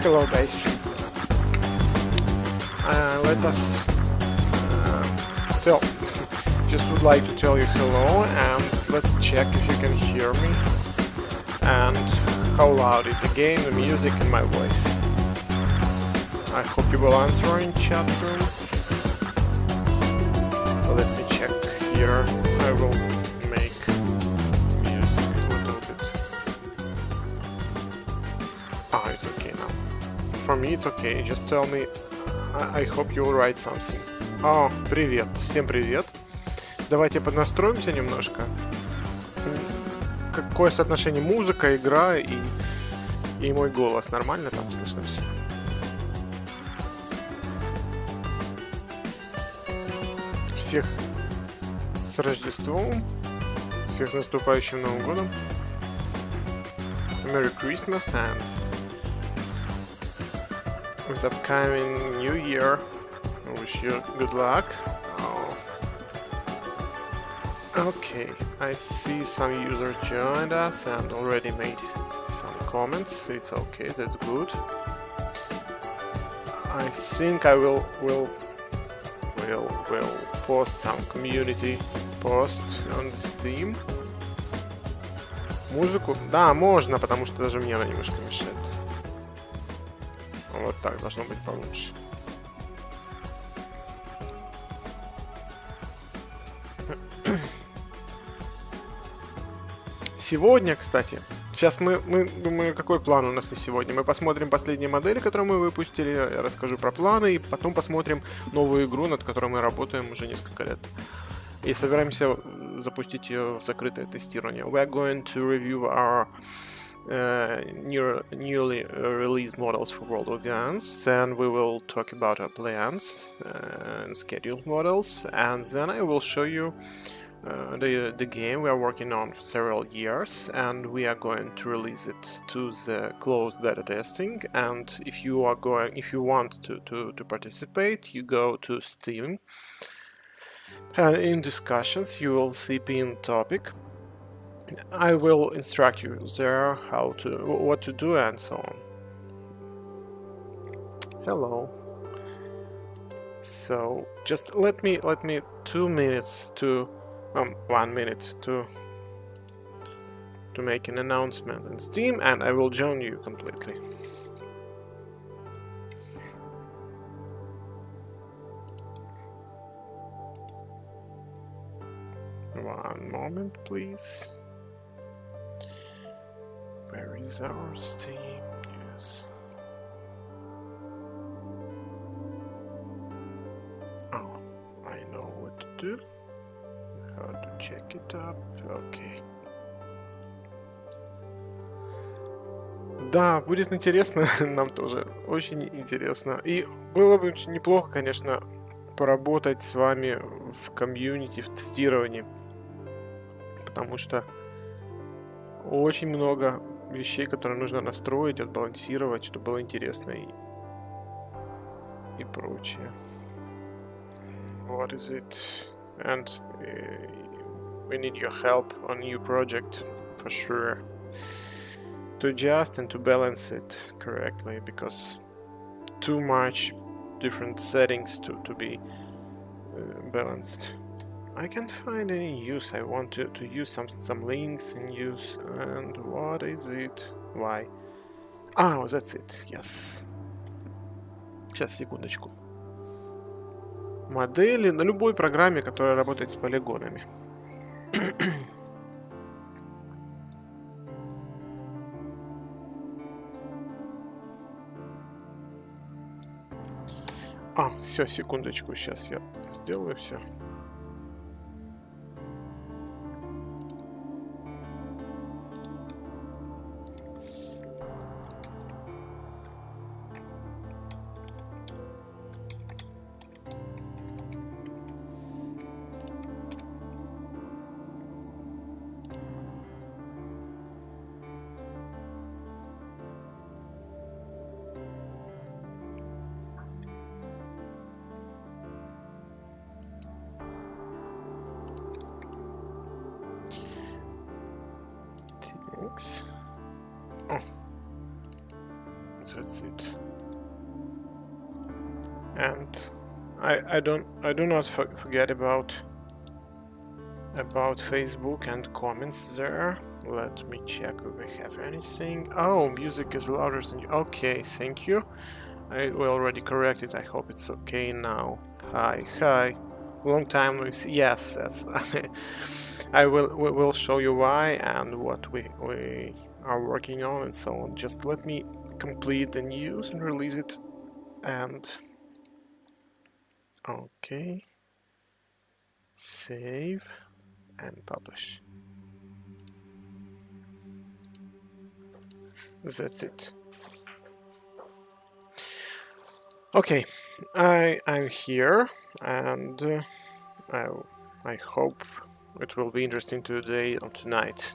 Hello guys. Let us just would like to tell you hello, and let's check if you can hear me and how loud is the game, the music and my voice. I hope you will answer in chat room. Let me check here. I will make music a little bit. It's okay now. For me it's okay, just tell me. I hope you will write something. Привет, всем привет. Давайте поднастроимся немножко. Какое соотношение музыка, игра и мой голос? Нормально там слышно все? Всех с Рождеством, всех с наступающим Новым годом. Merry Christmas and with upcoming New Year. I wish you good luck. Okay, I see some users joined us and already made some comments. It's okay, that's good. I think I will post some community post on the Steam. Музыку? Да, можно, потому что даже мне она немножко мешает. Вот так должно быть получше. Сегодня, кстати, сейчас мы думаю, какой план у нас на сегодня. Мы посмотрим последние модели, которые мы выпустили, я расскажу про планы, и потом посмотрим новую игру, над которой мы работаем уже несколько лет. И собираемся запустить ее в закрытое тестирование. We are going to review our newly released models for World of Guns, and we will talk about our plans and scheduled models, and then I will show you the game we are working on for several years, and we are going to release it to the closed beta testing. And if you want to participate, you go to Steam, and in discussions you will see pinned topic. I will instruct you there what to do and so on. Hello. So just let me 2 minutes to 1 minute to make an announcement in Steam, and I will join you completely. One moment, please. Where is our Steam news? Oh, I know what to do. How to check it up. Okay. Да, будет интересно, нам тоже очень интересно. И было бы очень неплохо, конечно, поработать с вами в комьюнити, в тестировании. Потому что очень много вещей, которые нужно настроить, отбалансировать, чтобы было интересно и прочее. What is it? And we need your help on new project for sure to adjust and to balance it correctly, because too much different settings to be balanced. I can't find any use. I want to use some links in use. And what is it? Why? Oh, that's it. Yes. Сейчас, секундочку. Модели на любой программе, которая работает с полигонами. Все, секундочку. Сейчас я сделаю все. that's it. And I do not forget about Facebook and comments there. Let me check if we have anything. Oh, music is louder than you. Okay, thank you. I will already correct it. I hope it's okay now. Hi. Long time no see. Yes. we will show you why and what we are working on and so on. Just let me complete the news and release it. And okay, save and publish. That's it. Okay, I'm here, and I hope it will be interesting today or tonight.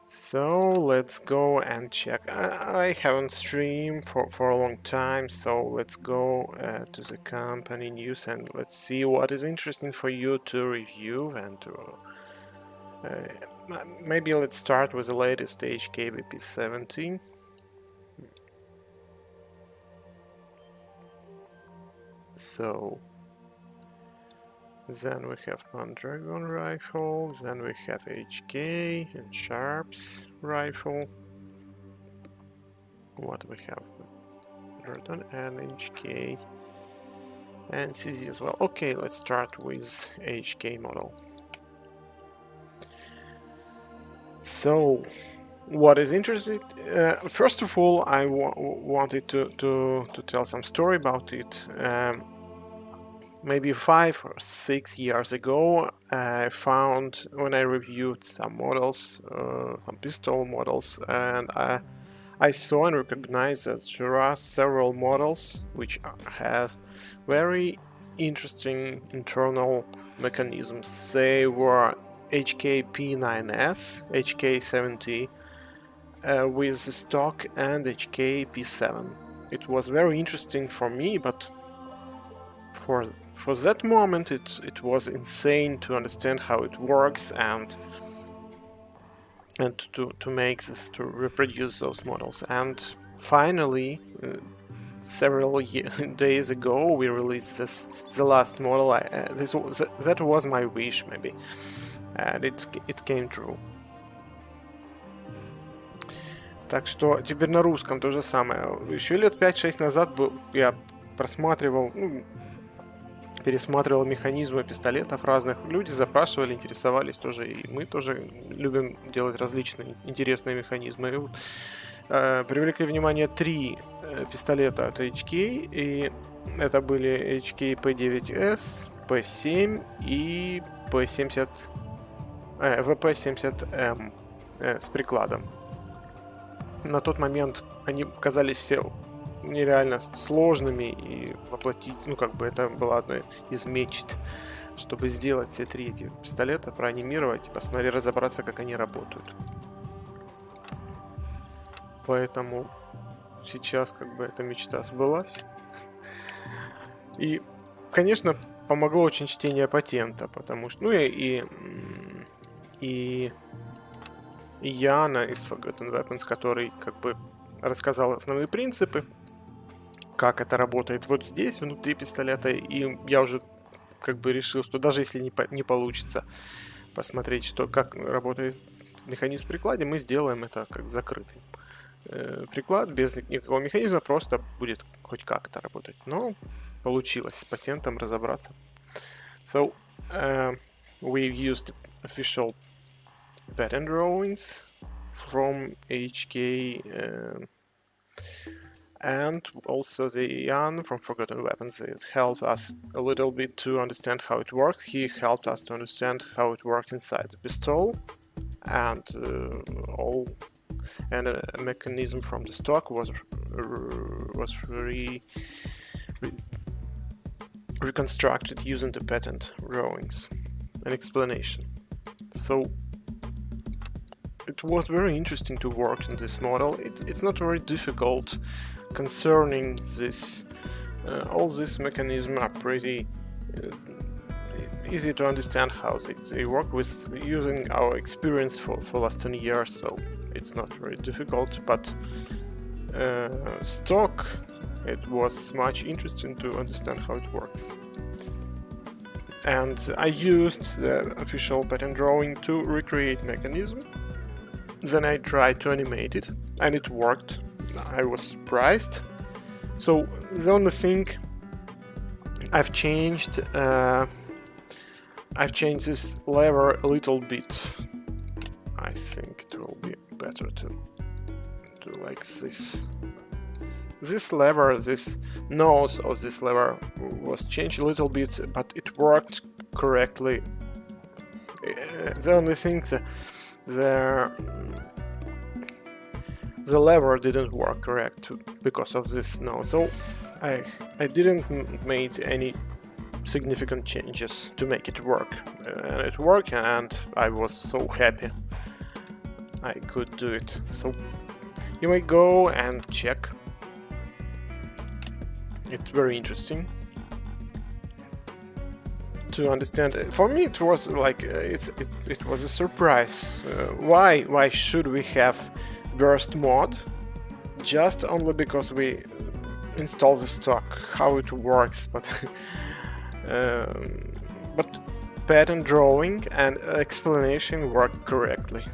So let's go and check. I haven't streamed for a long time, so let's go to the company news and let's see what is interesting for you to review and to maybe let's start with the latest HK VP70. So then we have Mondragon rifle, then we have HK and Sharps rifle. What we have? Jordan and HK and CZ as well. Okay, let's start with HK model. So, what is interesting? First of all, I wanted to tell some story about it. Maybe 5 or 6 years ago, I found when I reviewed some models, some pistol models, and I saw and recognized that there are several models which has very interesting internal mechanisms. They were HK P9S, HK 70 with the stock, and HK P7. It was very interesting for me, but for that moment it was insane to understand how it works and to make this, to reproduce those models. And finally, several days ago, we released the last model. That was my wish, maybe, and it came true. Так что теперь на русском то же самое. Еще лет 5-6 назад я просматривал, пересматривал механизмы пистолетов разных. Люди запрашивали, интересовались тоже, и мы тоже любим делать различные интересные механизмы. И вот, привлекли внимание 3 пистолета от HK, и это были HK P9S, P7 и P70, VP70M с прикладом. На тот момент они казались все нереально сложными, и воплотить, это была одна из мечт, чтобы сделать все 3 эти пистолета, проанимировать и посмотреть, разобраться, как они работают. Поэтому сейчас эта мечта сбылась. И, конечно, помогло очень чтение патента, потому что, и Яна из Forgotten Weapons, который рассказал основные принципы, как это работает вот здесь, внутри пистолета, и я уже решил, что даже если не получится посмотреть, как работает механизм в прикладе, мы сделаем это как закрытый приклад, без никакого механизма, просто будет хоть как-то работать. Но получилось с патентом разобраться. So, we used official patent drawings from HK and also the Jan from Forgotten Weapons. It helped us a little bit to understand how it works. He helped us to understand how it works inside the pistol, and a mechanism from the stock was reconstructed using the patent drawings and explanation. So it was very interesting to work on this model. It's not very difficult concerning this. All these mechanisms are pretty easy to understand how they work with using our experience for last 10 years. So it's not very difficult, but stock, it was much interesting to understand how it works. And I used the official pattern drawing to recreate mechanism. Then I tried to animate it, and it worked. I was surprised. So the only thing I've changed this lever a little bit. I think it will be better to do like this. This lever, this nose of this lever was changed a little bit, but it worked correctly. The only thing the lever didn't work correct because of this nose. So I didn't make any significant changes to make it work. And it worked, and I was so happy I could do it. So you may go and check. It's very interesting to understand. For me, it was like it was a surprise. Why should we have burst mod? Just only because we install the stock, how it works, but pattern drawing and explanation work correctly.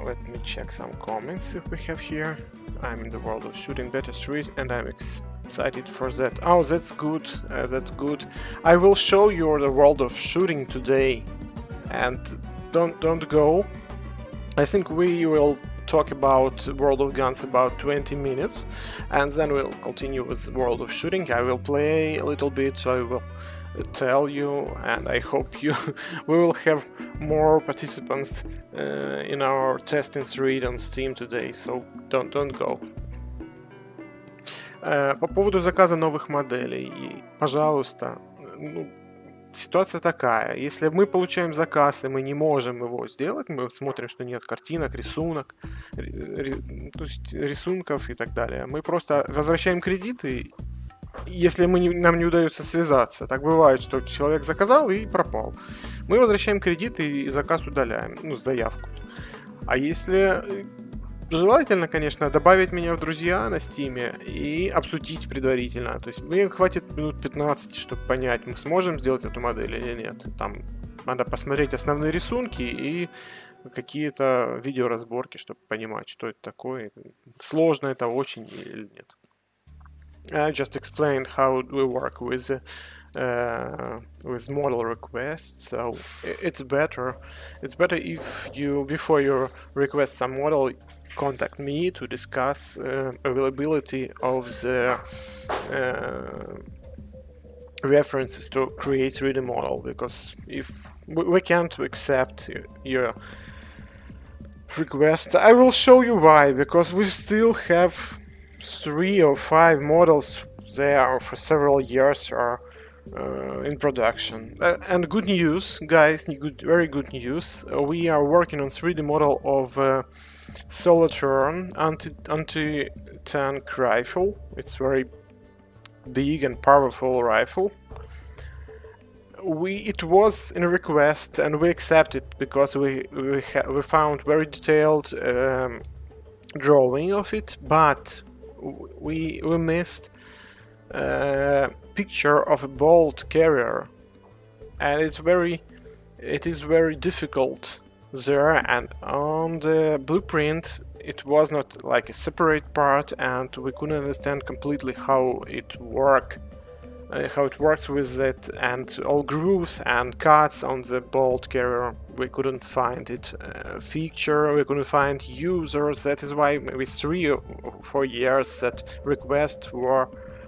Let me check some comments if we have here. I'm in the world of shooting beta 3 and I'm excited for that. Oh, that's good. That's good. I will show you the world of shooting today, and don't go. I think we will talk about World of Guns about 20 minutes, and then we'll continue with World of Shooting. I will play a little bit, so I will tell you, and I hope you we will have more participants in our testing thread on Steam today, so don't go. По поводу заказа новых моделей, пожалуйста, ситуация такая: если мы получаем заказ и мы не можем его сделать, мы смотрим, что нет картинок, рисунок, то есть рисунков и так далее, мы просто возвращаем кредиты. Если нам не удается связаться, так бывает, что человек заказал и пропал, мы возвращаем кредит и заказ удаляем, ну, заявку. А если желательно, конечно, добавить меня в друзья на Steam и обсудить предварительно. То есть мне хватит минут 15, чтобы понять, мы сможем сделать эту модель или нет. Там надо посмотреть основные рисунки и какие-то видеоразборки, чтобы понимать, что это такое, сложно это очень или нет. I just explained how we work with model requests. So it's better if you, before you request some model, contact me to discuss availability of the references to create 3D model, because if we can't accept your request, I will show you why, because we still have 3 or 5 models there for several years are in production. And good news, guys, very good news. We are working on 3D model of Solitaire anti-tank rifle. It's very big and powerful rifle. It was in a request and we accepted because we found very detailed drawing of it, but we missed a picture of a bolt carrier, and it is very difficult there, and on the blueprint it was not like a separate part, and we couldn't understand completely how it works with it, and all grooves and cuts on the bolt carrier. We couldn't find it feature, we couldn't find users. That is why maybe 3 or 4 years that request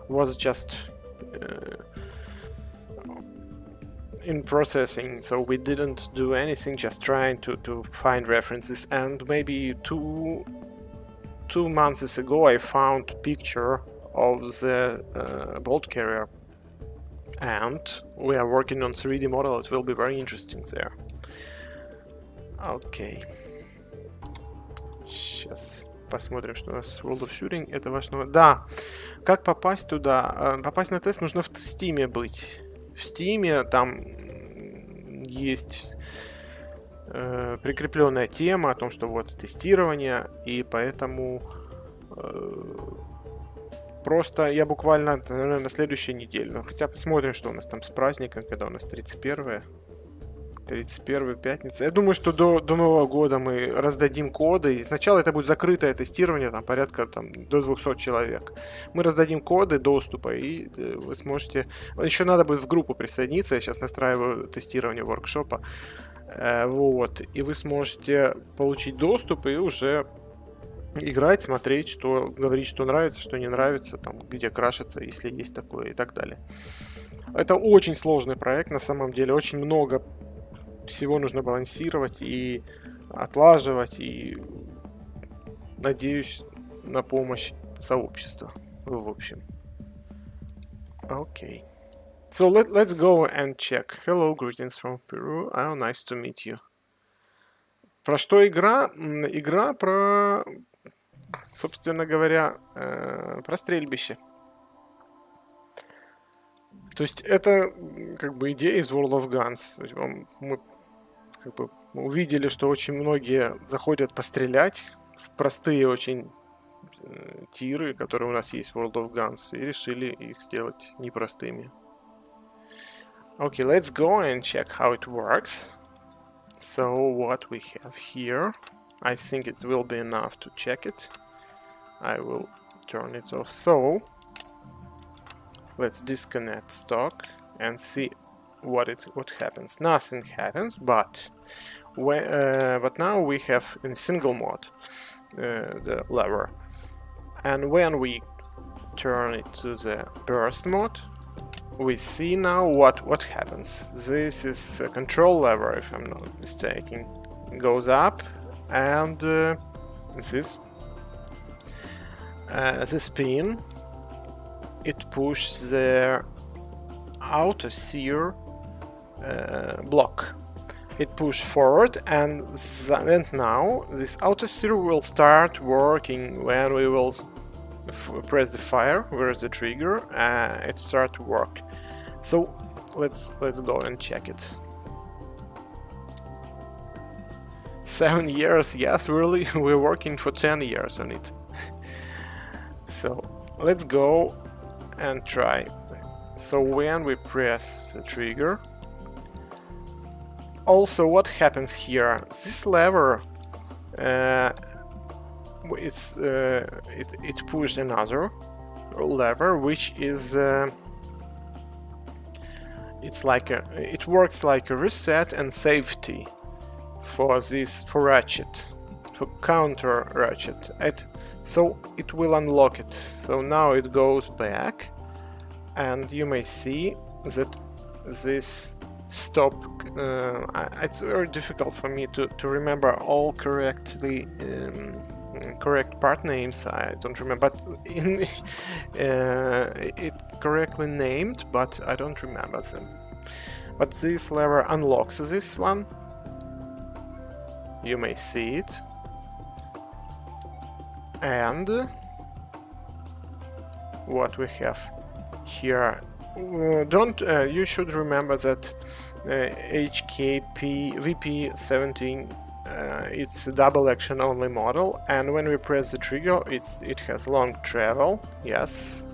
was just in processing, so we didn't do anything, just trying to find references. And maybe two months ago I found a picture of the bolt carrier, and we are working on 3D model. It will be very interesting there. Окей. Сейчас посмотрим, что у нас World of Shooting. Это важно. Да, как попасть туда? Попасть на тест нужно в Steam быть. В Steam там есть прикрепленная тема о том, что вот тестирование, и поэтому просто я буквально, наверное, на следующей неделе. Но хотя посмотрим, что у нас там с праздником, когда у нас 31 пятница. Я думаю, что до Нового года мы раздадим коды. И сначала это будет закрытое тестирование, там порядка до 200 человек. Мы раздадим коды доступа, и вы сможете... Еще надо будет в группу присоединиться. Я сейчас настраиваю тестирование воркшопа. Вот. И вы сможете получить доступ и уже играть, смотреть, что говорить, что нравится, что не нравится, там, где крашится, если есть такое, и так далее. Это очень сложный проект, на самом деле. Очень много всего нужно балансировать и отлаживать, и надеюсь на помощь сообщества, в общем. Окей. So let's go and check. Hello, greetings from Peru. Oh, nice to meet you. Про что игра? Игра про, собственно говоря, про стрельбище. То есть это как бы идея из World of Guns. Мы как бы увидели, что очень многие заходят пострелять в простые очень тиры, которые у нас есть в World of Guns, и решили их сделать непростыми. Okay, let's go and check how it works. So what we have here, I think it will be enough to check it. I will turn it off. So let's disconnect stock and see what happens. Nothing happens, but now we have in single mode the lever, and when we turn it to the burst mode, we see now what happens. This is a control lever, if I'm not mistaken. It goes up, and this pin, it pushes the auto sear block. It pushes forward, and now this auto sear will start working when we will press the fire. Where is the trigger? It starts to work. So let's go and check it. 7 years, yes, really, we're working for 10 years on it. So let's go and try. So when we press the trigger, also what happens here? This lever, it pushes another lever, which is it works like a reset and safety for ratchet, for counter ratchet. So it will unlock it. So now it goes back, and you may see that this stop. It's very difficult for me to remember all correct part names. I don't remember, but it correctly named, but I don't remember them. But this lever unlocks this one. You may see it, and what we have here. You should remember that HK VP70 it's a double action only model, and when we press the trigger, it has long travel, yes,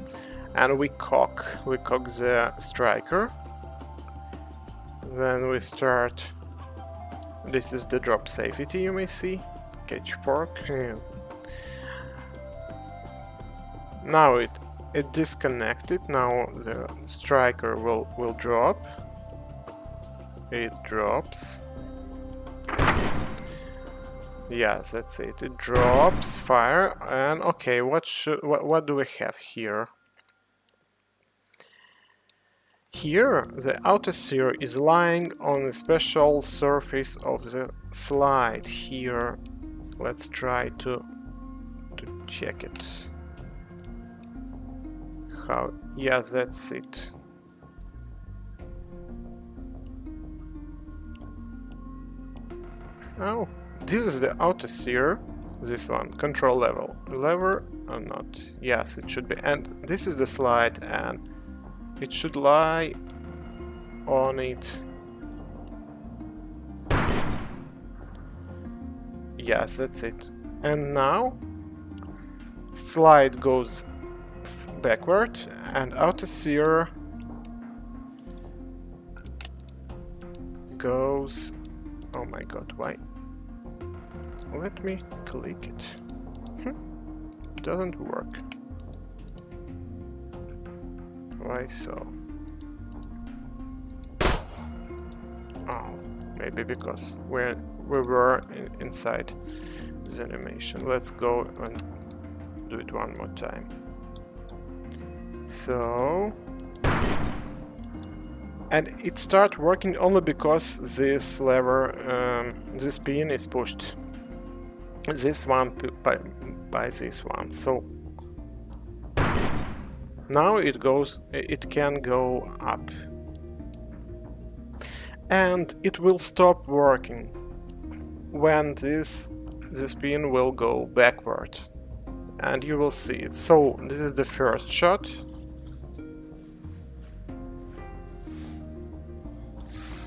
and we cock the striker. Then we start. This is the drop safety, you may see. Catch pork. Now it disconnected. Now the striker will drop. It drops. Yes, that's it. It drops fire, and okay, what do we have here? Here, the auto sear is lying on a special surface of the slide. Here, let's try to check it. How? Yeah, that's it. Oh, this is the auto sear. This one, control lever or not? Yes, it should be. And this is the slide, and it should lie on it. Yes, that's it. And now slide goes backward and auto sear goes... Oh my god, why? Let me click it. Doesn't work. Why so? Oh, maybe because we were inside the animation. Let's go and do it one more time. So, and it starts working only because this lever, this pin is pushed. This one by this one. So now it can go up. And it will stop working when this pin will go backward. And you will see it. So this is the first shot.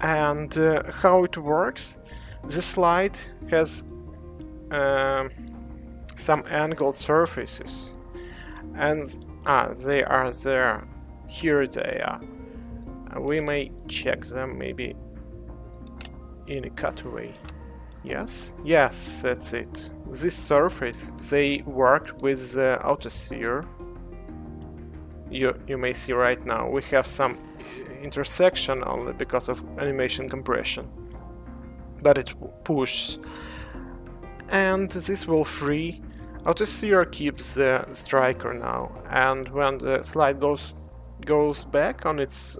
And how it works, the slide has some angled surfaces, and they are there. Here they are. We may check them maybe in a cutaway. Yes, that's it. This surface, they worked with auto sear. You may see right now we have some intersection only because of animation compression, but it pushes, and this will free. Auto sear keeps the striker now, and when the slide goes back on its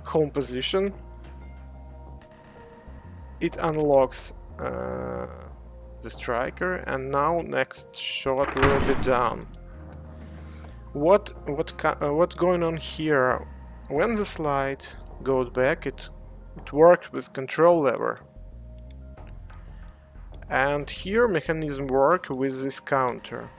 home position, it unlocks the striker, and now next shot will be done. What's going on here? When the slide goes back, it works with control lever, and here mechanism work with this counter.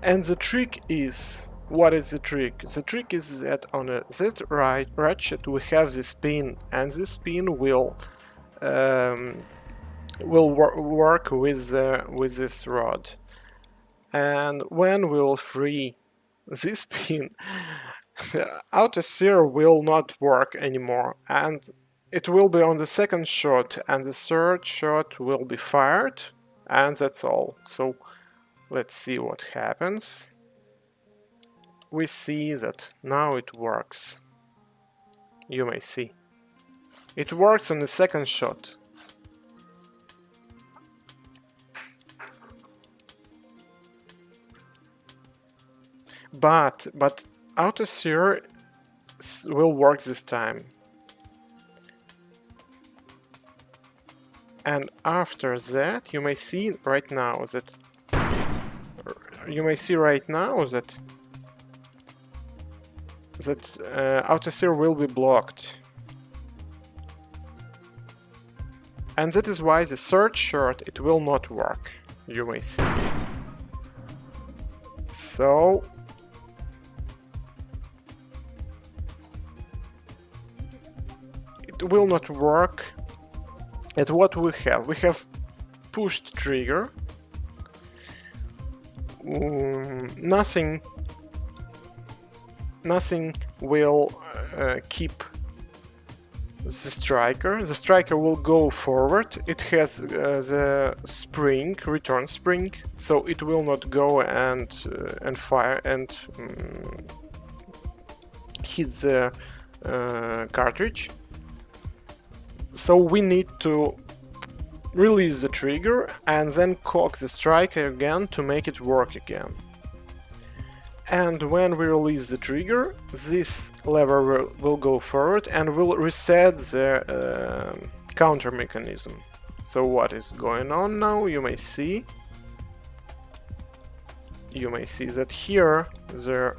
And the trick is, what is the trick? The trick is that on that right ratchet we have this pin, and this pin will work with this rod. And when we will free this pin, auto sear will not work anymore, and it will be on the second shot, and the third shot will be fired, and that's all. So let's see what happens. We see that now it works. You may see. It works on the second shot. But auto sear will work this time. And after that, you may see right now that auto sear will be blocked. And that is why the third shot it will not work. You may see. So it will not work. And what we have pushed trigger. Nothing will keep the striker. The striker will go forward. It has the spring, return spring, so it will not go and fire and hit the cartridge. So we need to release the trigger and then cock the striker again to make it work again. And when we release the trigger, this lever will go forward and will reset the counter mechanism. So what is going on now? You may see that here the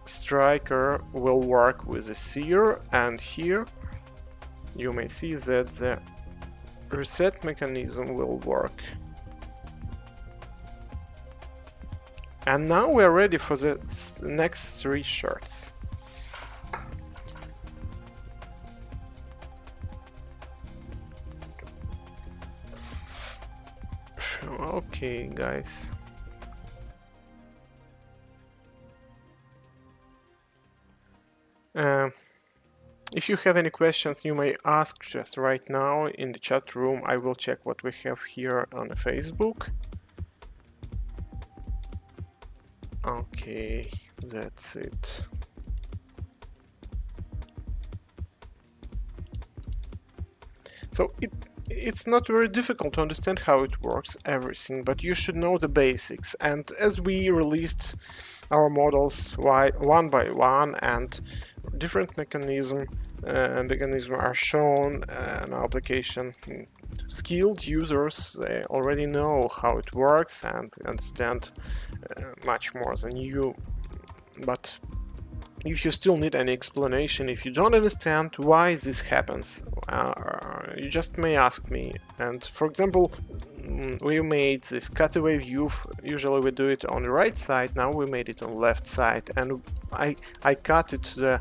striker will work with the sear, and here you may see that the reset mechanism will work. And now we are ready for the next 3 shots. Okay, guys. If you have any questions, you may ask just right now in the chat room. I will check what we have here on Facebook. Okay, that's it. So it's not very difficult to understand how it works, everything, but you should know the basics. And as we released our models one by one, and different mechanisms are shown in our application, skilled users already know how it works and understand much more than you. But if you still need any explanation, if you don't understand why this happens, you just may ask me. And for example, we made this cutaway view. Usually we do it on the right side. Now we made it on the left side, and I cut it the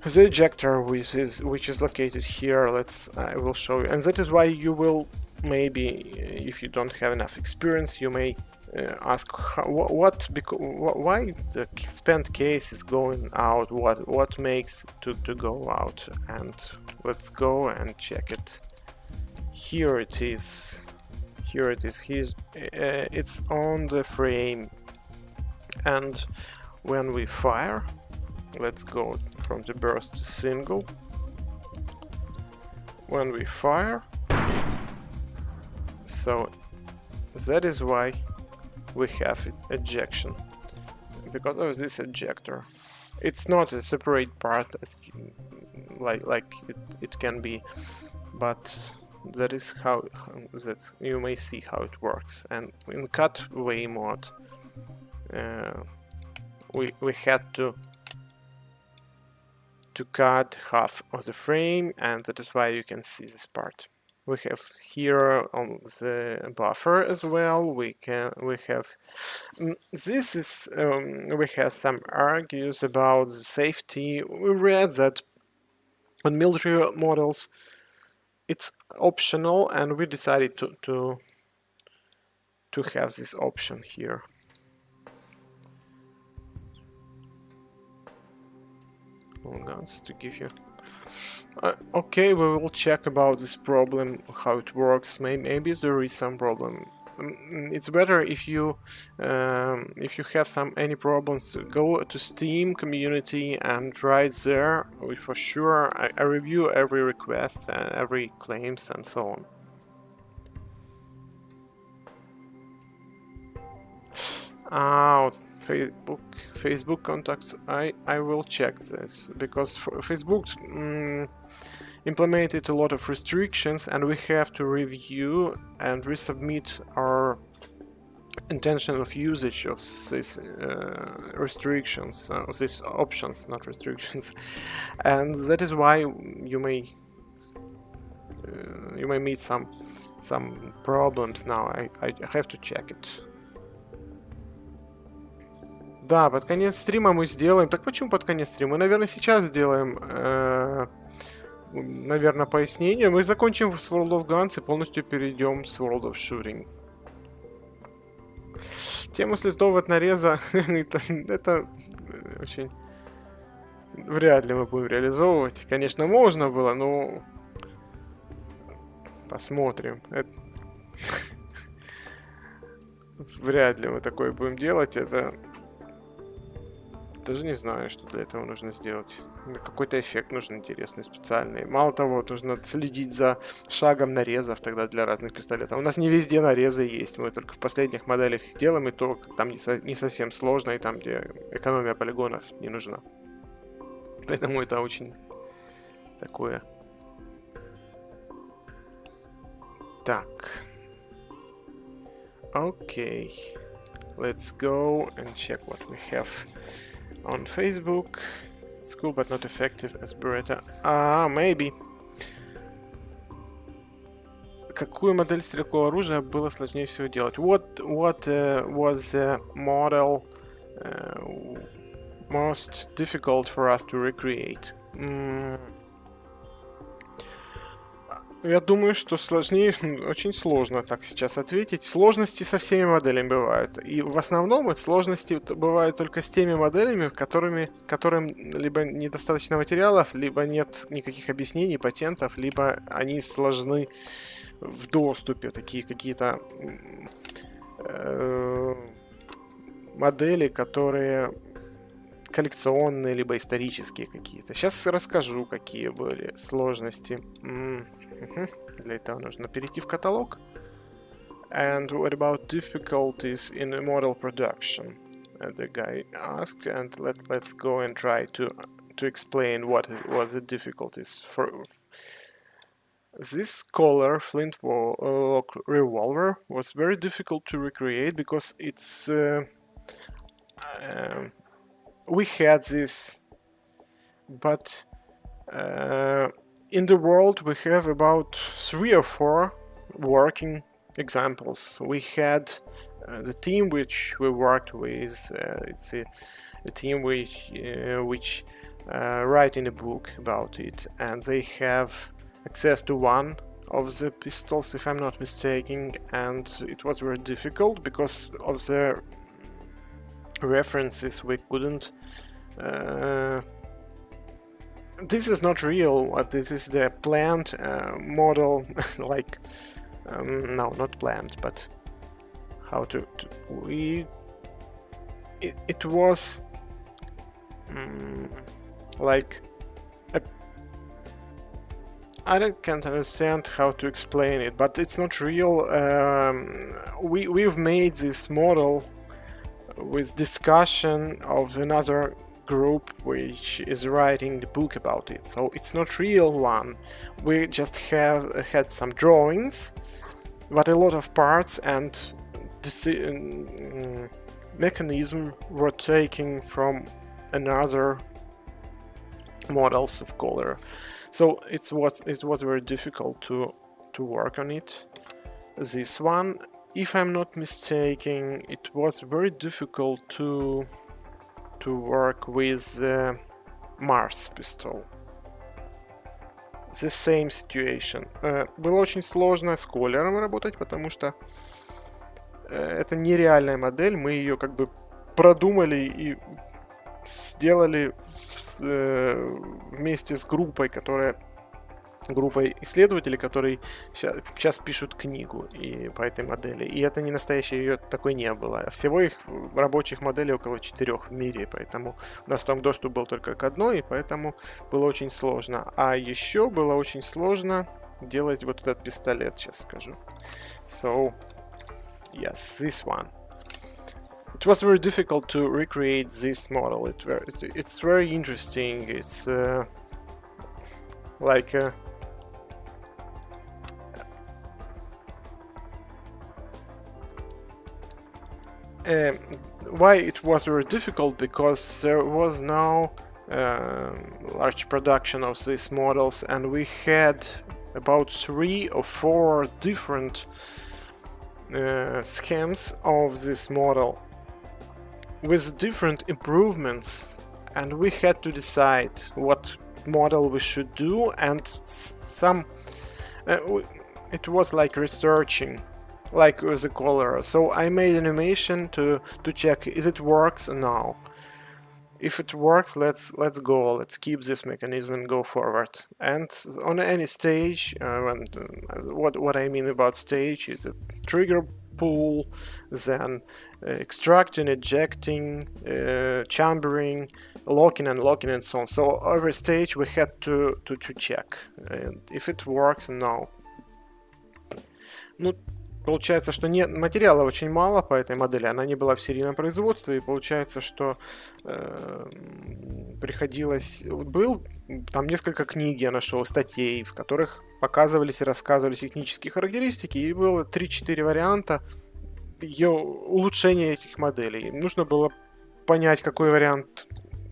ejector, which is located here. I will show you, and that is why you will maybe, if you don't have enough experience, you may ask why the spent case is going out, what makes to go out. And let's go and check it. Here it is. It's on the frame, and when we fire, let's go from the burst to single. When we fire, so that is why we have ejection, because of this ejector. It's not a separate part as like it can be, but that is how that you may see how it works. And in cutaway mode, we had to cut half of the frame, and that is why you can see this part. We have here on the buffer as well. We have some argues about the safety. We read that on military models it's optional, and we decided to have this option here. To give you okay, we will check about this problem, how it works. Maybe there is some problem. It's better if you have any problems, go to Steam community and write there. For sure I review every request and every claims and so on. Facebook contacts. I will check this, because Facebook implemented a lot of restrictions, and we have to review and resubmit our intention of usage of these restrictions, these options, not restrictions. And that is why you may meet some problems now. I have to check it. Да, под конец стрима мы сделаем. Так почему под конец стрима? Мы, наверное, сейчас сделаем, наверное, пояснение. Мы закончим с World of Guns и полностью перейдем с World of Shooting. Тему слетов от нареза это очень вряд ли мы будем реализовывать. Конечно, можно было, но посмотрим. Вряд ли мы такое будем делать. Это даже не знаю, что для этого нужно сделать. Какой-то эффект нужен интересный, специальный. Мало того, нужно следить за шагом нарезов тогда для разных пистолетов. У нас не везде нарезы есть. Мы только в последних моделях их делаем, и то там не совсем сложно, и там, где экономия полигонов не нужна. Поэтому это очень такое. Так. Okay. Let's go and check what we have on Facebook. It's cool but not effective as Beretta. Maybe. Какую модель стрелкового оружия было сложнее всего делать? What was the model most difficult for us to recreate? Я думаю, что сложнее, очень сложно так сейчас ответить. Сложности со всеми моделями бывают. И в основном сложности бывают только с теми моделями, которым либо недостаточно материалов, либо нет никаких объяснений, патентов, либо они сложны в доступе. Такие какие-то модели, которые коллекционные, либо исторические какие-то. Сейчас расскажу, какие были сложности. Для этого нужно перейти в каталог. And what about difficulties in model production? And the guy asked, and let's go and try to explain what was the difficulties. For this color flintlock revolver was very difficult to recreate because it's we had this, but in the world we have about 3 or 4 working examples. We had the team which we worked with. It's a team which writing a book about it, and they have access to one of the pistols, if I'm not mistaken, and it was very difficult because of the references. We couldn't this is not real. This is the planned model, like no, not planned, but how to we it was like I can't understand how to explain it, but it's not real. We've made this model with discussion of another group which is writing the book about it, so it's not real one. We just had some drawings, but a lot of parts and mechanism were taken from another models of color, so it was very difficult to work on it. This one, if I'm not mistaken, it was very difficult to work with the Mars pistol. The same situation. Было очень сложно с колером работать, потому что это нереальная модель. Мы ее как бы продумали и сделали вместе с группой, группой исследователей, которые сейчас пишут книгу по этой модели. И это не настоящая, ее такой не было. Всего их рабочих моделей около 4 в мире, поэтому у нас там доступ был только к одной, и поэтому было очень сложно. А еще было очень сложно делать вот этот пистолет, сейчас скажу. So, yes, this one. It was very difficult to recreate this model. It's very interesting. It's like why it was very difficult, because there was no large production of these models, and we had about 3 or 4 different schemes of this model with different improvements, and we had to decide what model we should do, and some it was like researching, like with the color. So I made an animation to check is it works now. If it works, let's go. Let's keep this mechanism and go forward. And on any stage, what I mean about stage is a trigger pull, then extracting, ejecting, chambering, locking, unlocking, and so on. So every stage we had to check, and if it works, no. Ну, получается, что нет, материала очень мало по этой модели, она не была в серийном производстве, и получается, что приходилось... Был там несколько книг, я нашел, статей, в которых показывались и рассказывали технические характеристики, и было 3-4 варианта ее улучшения этих моделей. Нужно было понять, какой вариант,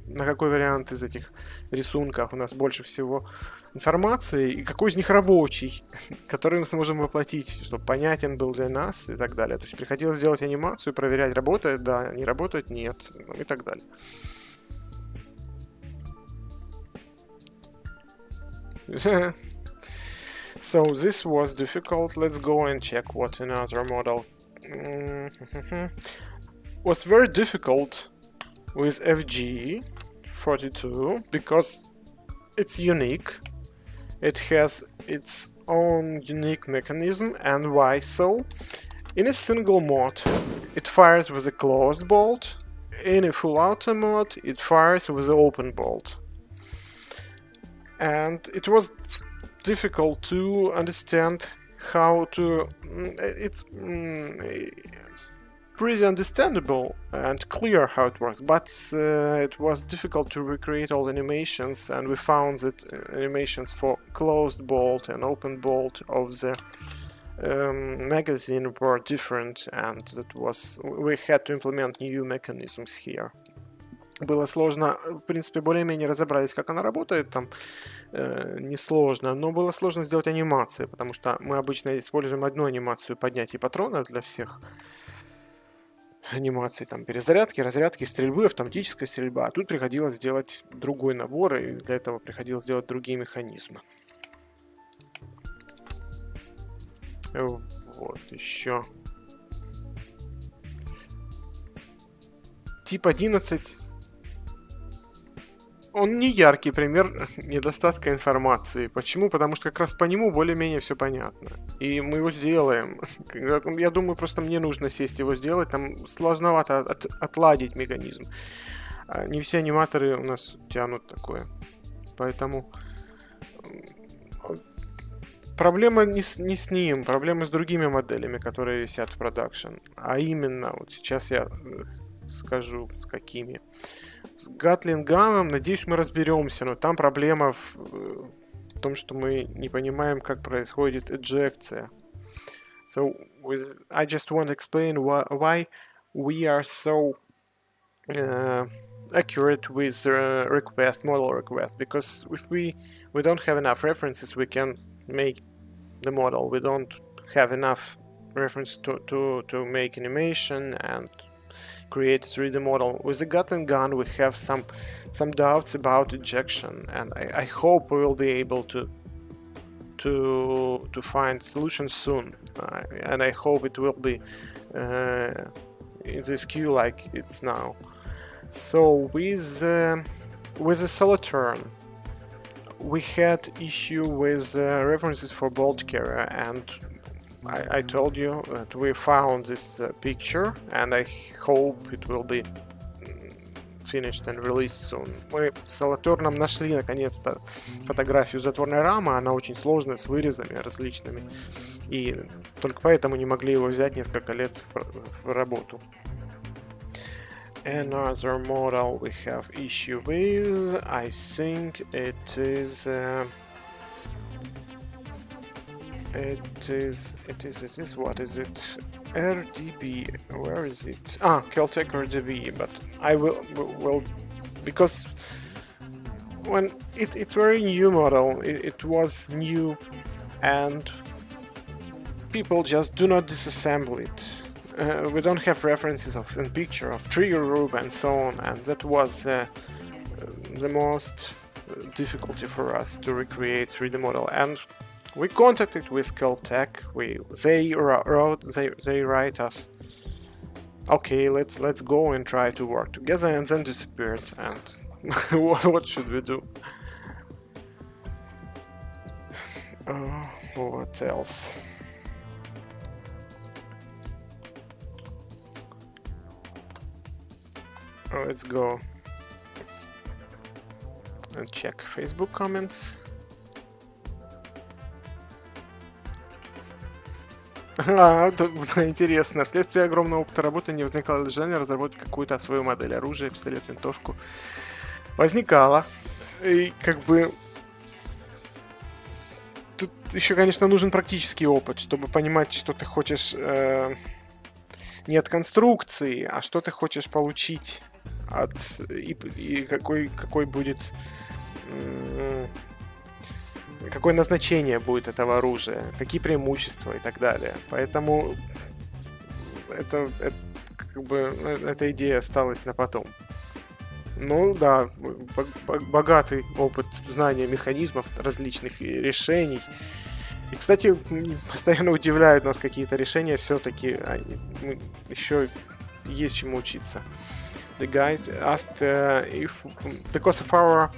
на какой вариант из этих рисунков у нас больше всего информации, и какой из них рабочий, который мы сможем воплотить, чтобы понятен был для нас и так далее. То есть приходилось делать анимацию, проверять, работает, да, не работает, нет, и так далее. So this was difficult. Let's go and check what another model was very difficult with FG42 because it's unique. It has its own unique mechanism. And why so? In a single mode, it fires with a closed bolt. In a full auto mode, it fires with an open bolt. And it was difficult to understand how to... It's pretty understandable and clear how it works, but it was difficult to recreate all animations, and we found that animations for closed bolt and open bolt of the magazine were different, and we had to implement new mechanisms here. Было сложно, в принципе, более-менее разобрались, как она работает, там несложно, но было сложно сделать анимации, потому что мы обычно используем одну анимацию поднятия патрона для всех анимаций, там перезарядки, разрядки, стрельбы, автоматическая стрельба, а тут приходилось сделать другой набор, и для этого приходилось делать другие механизмы. Вот еще. Тип 11. Он не яркий пример недостатка информации. Почему? Потому что как раз по нему более-менее все понятно. И мы его сделаем. Я думаю, просто мне нужно сесть его сделать. Там сложновато отладить механизм. Не все аниматоры у нас тянут такое. Поэтому... Проблема не с ним, проблема с другими моделями, которые висят в продакшн. А именно, вот сейчас я скажу, какими. С Гатлинганом, надеюсь, мы разберемся, но там проблема в том, что мы не понимаем, как происходит эджекция. So, I just want to explain why we are so accurate with model request, because if we don't have enough references, we can make the model. We don't have enough reference to make animation and create a 3D model. With the Gatling gun, we have some doubts about ejection, and I hope we will be able to find solutions soon. And I hope it will be in this queue like it's now. So with the Solitaire, we had issue with references for bolt carrier, and I told you that we found this picture, and I hope it will be finished and released soon. Мы с Солитаиром нашли наконец-то фотографию затворной рамы, она очень сложная, с вырезами различными, и только поэтому не могли его взять несколько лет в работу. Another model we have issue with, I think it is what is it? RDB, where is it? Caltech RDB, but I will because when it's very new model, it was new, and people just do not disassemble it. We don't have references in picture of trigger group and so on, and that was the most difficulty for us to recreate 3D model. And we contacted with Caltech. They write us, okay, let's go and try to work together, and then disappeared. And what should we do? What else? Let's go and check Facebook comments. Тут интересно. Вследствие огромного опыта работы не возникало желания разработать какую-то свою модель оружия, пистолет, винтовку. Возникало. И как бы... Тут еще, конечно, нужен практический опыт, чтобы понимать, что ты хочешь не от конструкции, а что ты хочешь получить и какой будет... какое назначение будет этого оружия, какие преимущества и так далее. Поэтому эта идея осталась на потом. Ну да, богатый опыт знания механизмов, различных решений. И, кстати, постоянно удивляют нас какие-то решения, все-таки еще есть чему учиться. The guys asked if, because of our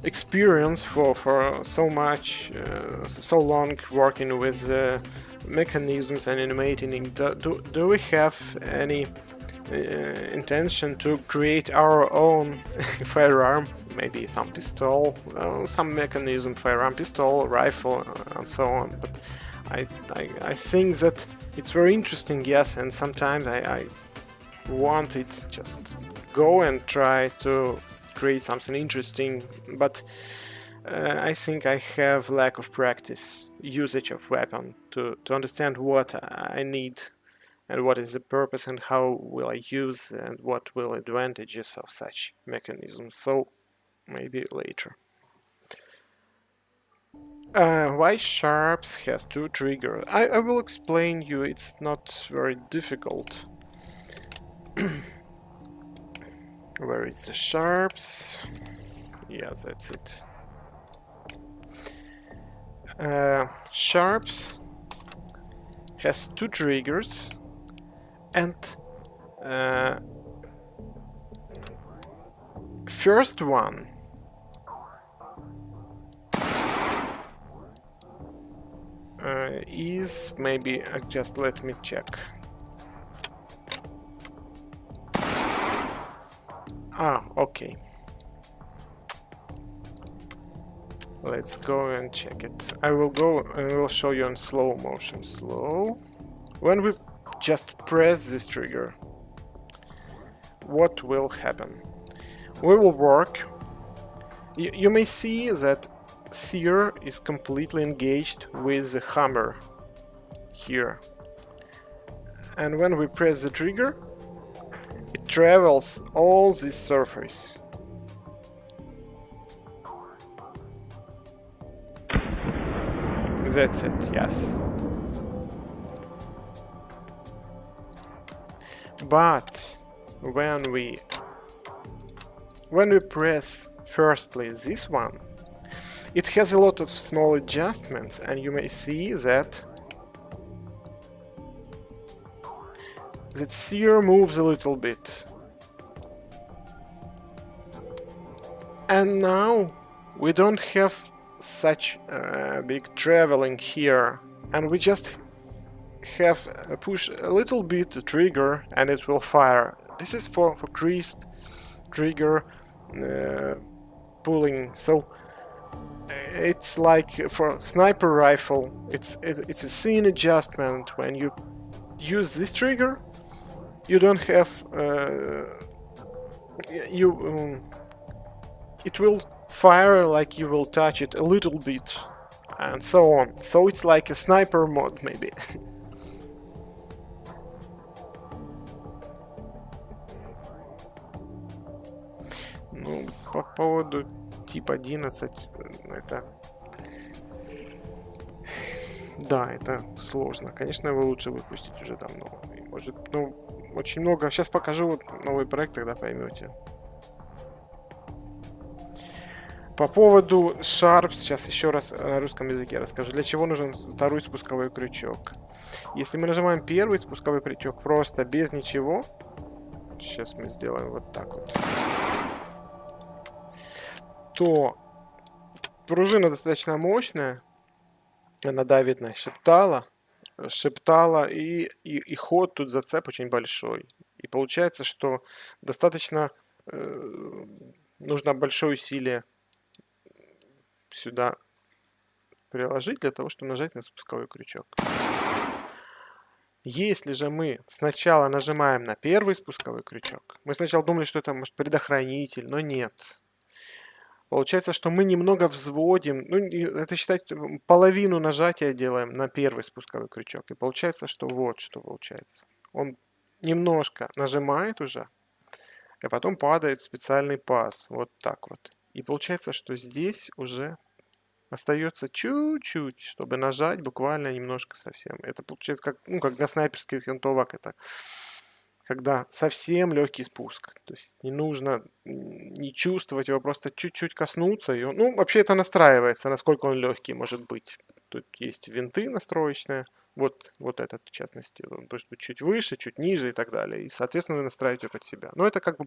experience for so much, so long working with mechanisms and animating, do we have any intention to create our own firearm? Maybe some pistol, some mechanism, firearm, pistol, rifle, and so on. But I think that it's very interesting, yes, and sometimes I want it just go and try to create something interesting, but I think I have lack of practice, usage of weapon to understand what I need and what is the purpose and how will I use and what will advantages of such mechanisms. So maybe later. Why sharps has two triggers? I will explain you, it's not very difficult. Where is the sharps? Yeah, that's it. Sharps has two triggers, and first one is maybe just let me check. Okay. Let's go and check it. I will go and I will show you in slow motion. Slow. When we just press this trigger, what will happen? We will work. You may see that Sear is completely engaged with the hammer here. And when we press the trigger, it travels all this surface. That's it, yes. But when we press firstly this one, it has a lot of small adjustments, and you may see that Sear moves a little bit. And now we don't have such big traveling here, and we just have push a little bit the trigger and it will fire. This is for crisp trigger pulling. So it's like for sniper rifle, it's a scene adjustment. When you use this trigger, you don't have it will fire like you will touch it a little bit, and so on. So it's like a sniper mode, maybe. Ну, по поводу тип 11, это... Да, это сложно. Конечно, его лучше выпустить уже давно. И может, ну, очень много... Сейчас покажу вот новый проект, тогда поймете. По поводу Sharp, сейчас еще раз на русском языке расскажу. Для чего нужен второй спусковой крючок? Если мы нажимаем первый спусковой крючок просто без ничего, сейчас мы сделаем вот так вот, то пружина достаточно мощная, она давит на шептала, и ход тут зацеп очень большой. И получается, что достаточно нужно большое усилие сюда приложить для того, чтобы нажать на спусковой крючок. Если же мы сначала нажимаем на первый спусковой крючок, мы сначала думали, что это может предохранитель, но нет. Получается, что мы немного взводим, ну, это считать, половину нажатия делаем на первый спусковой крючок. И получается, что вот что получается. Он немножко нажимает уже, а потом падает специальный паз. Вот так вот. И получается, что здесь уже остается чуть-чуть, чтобы нажать буквально немножко совсем. Это получается как, ну, как для снайперских винтовок. Это когда совсем легкий спуск. То есть не нужно не чувствовать его, просто чуть-чуть коснуться. И ну, вообще это настраивается, насколько он легкий может быть. Тут есть винты настроечные. Вот этот, в частности, он может быть чуть выше, чуть ниже и так далее. И, соответственно, вы настраиваете под себя. Но это как бы,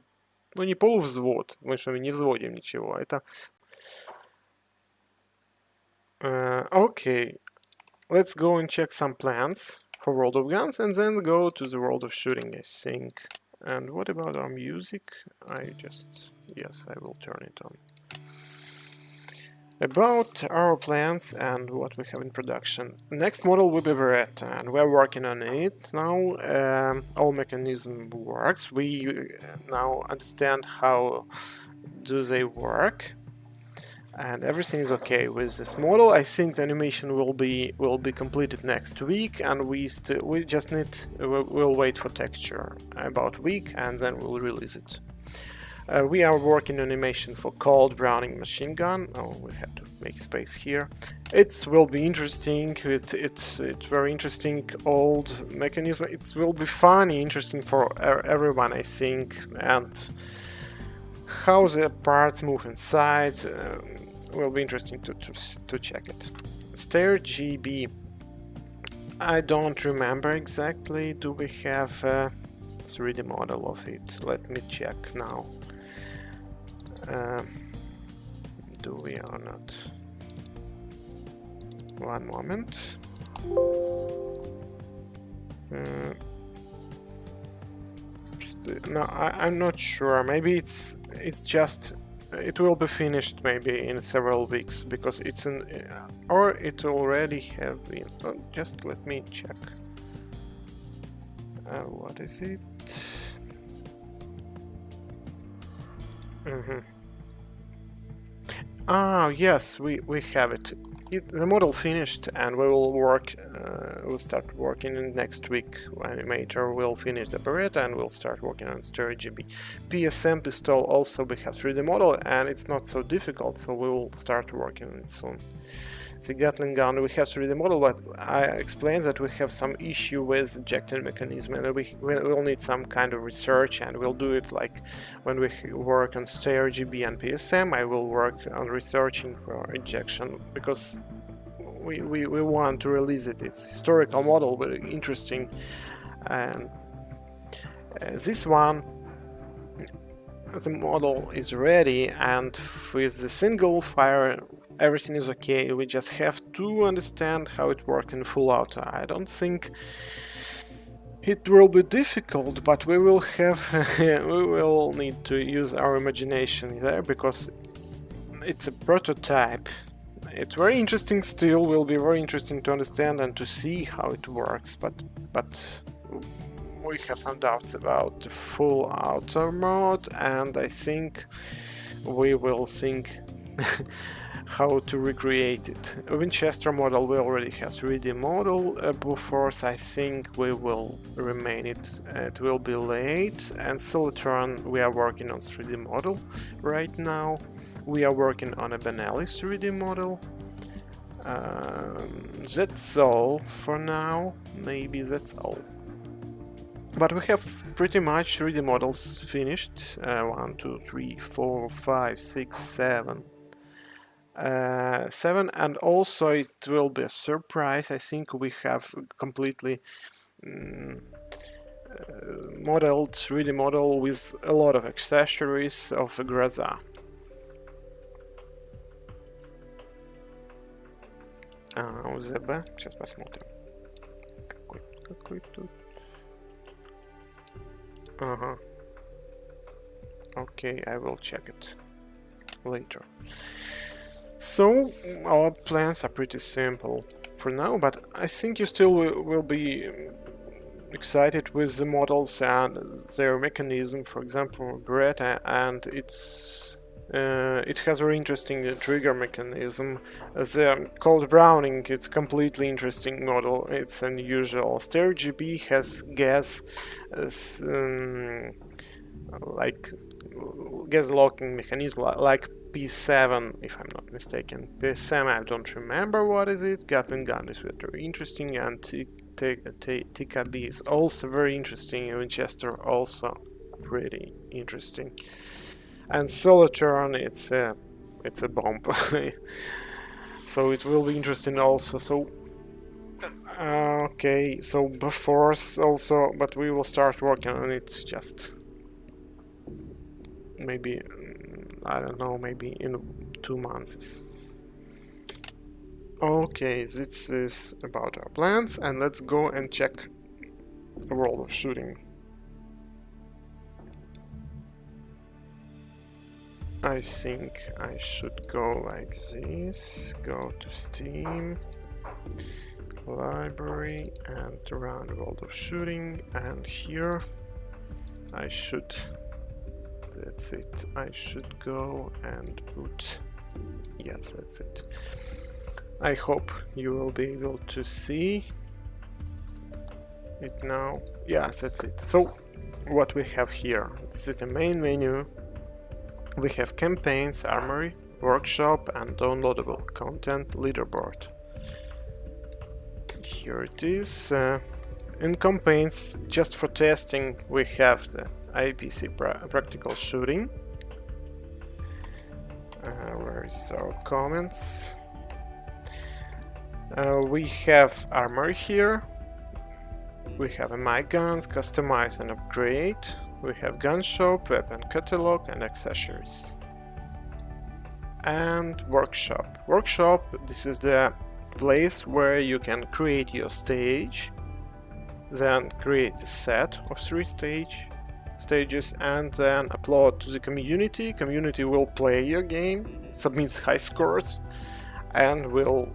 ну, не полувзвод. Мы что, не взводим ничего. Это... Окей. Let's go and check some plans for World of Guns and then go to the World of Shooting, I think. And what about our music? Yes, I will turn it on. About our plans and what we have in production. Next model will be Beretta, and we're working on it now. All mechanism works. We now understand how do they work, and everything is okay with this model. I think the animation will be completed next week, and we'll wait for texture about a week, and then we'll release it. We are working on animation for cold Browning machine gun. Oh, we had to make space here. It will be interesting. It's very interesting old mechanism. It will be funny, interesting for everyone, I think, and how the parts move inside will be interesting to check it. Stair GB. I don't remember exactly. Do we have a 3D model of it? Let me check now. Do we or not? One moment. No, I'm not sure. Maybe it's just it will be finished maybe in several weeks because it's in or it already have been. Oh, just let me check. What is it? Ah, yes, we have it. The model finished, and we will work. We'll start working in next week. Animator will finish the Beretta, and we'll start working on Stereo GB. PSM pistol also we have 3D model, and it's not so difficult, so we will start working on it soon. The Gatling gun we have 3D model, but I explained that we have some issue with ejecting mechanism, and we'll need some kind of research, and we'll do it like when we work on Stereo GB and PSM. I will work on researching for ejection because we want to release it. It's historical model, very interesting, and this one. The model is ready, and with the single fire everything is okay. We just have to understand how it works in full auto. I don't think it will be difficult, but we will need to use our imagination there because it's a prototype. It's very interesting still, will be very interesting to understand and to see how it works, but we have some doubts about the full auto mode, and I think we will think how to recreate it. Winchester model we already have 3D model. Bofors I think we will remain it. It will be late. And Solitron we are working on 3D model right now. We are working on a Benelli 3D model. That's all for now. Maybe that's all. But we have pretty much 3D models finished. 1, 2, 3, 4, 5, 6, 7. 7, and also it will be a surprise. I think we have completely modeled 3D model with a lot of accessories of Graza. УЗБ, сейчас посмотрим. Какой тут? Ага. Okay, I will check it later. So our plans are pretty simple for now, but I think you still will be excited with the models and their mechanism. For example, Beretta, and it has very interesting trigger mechanism. The cold Browning, it's completely interesting model. It's unusual. Stereo GB has gas, like gas locking mechanism, like P7, if I'm not mistaken. P7, I don't remember what is it. Gatling gun is very interesting, and TKB is also very interesting. Winchester also pretty interesting. And Solitron, it's a bomb. So it will be interesting also. So okay, so Force also, but we will start working on it just maybe, I don't know, maybe in 2 months. Okay, this is about our plans, and let's go and check the world of shooting. I think I should go like this, go to Steam, library, and run World of Shooting, and here I should, that's it, I should go and put, yes, that's it. I hope you will be able to see it now. Yes, that's it. So what we have here, this is the main menu. We have campaigns, armory, workshop, and downloadable content leaderboard. Here it is. In campaigns, just for testing, we have the IPC practical shooting. Where is our comments? We have armory here. We have a my guns, customize and upgrade. We have gun shop, weapon catalog, and accessories. And workshop. Workshop, this is the place where you can create your stage, then create a set of 3 stages, and then upload to the community. Community will play your game, submit high scores, and will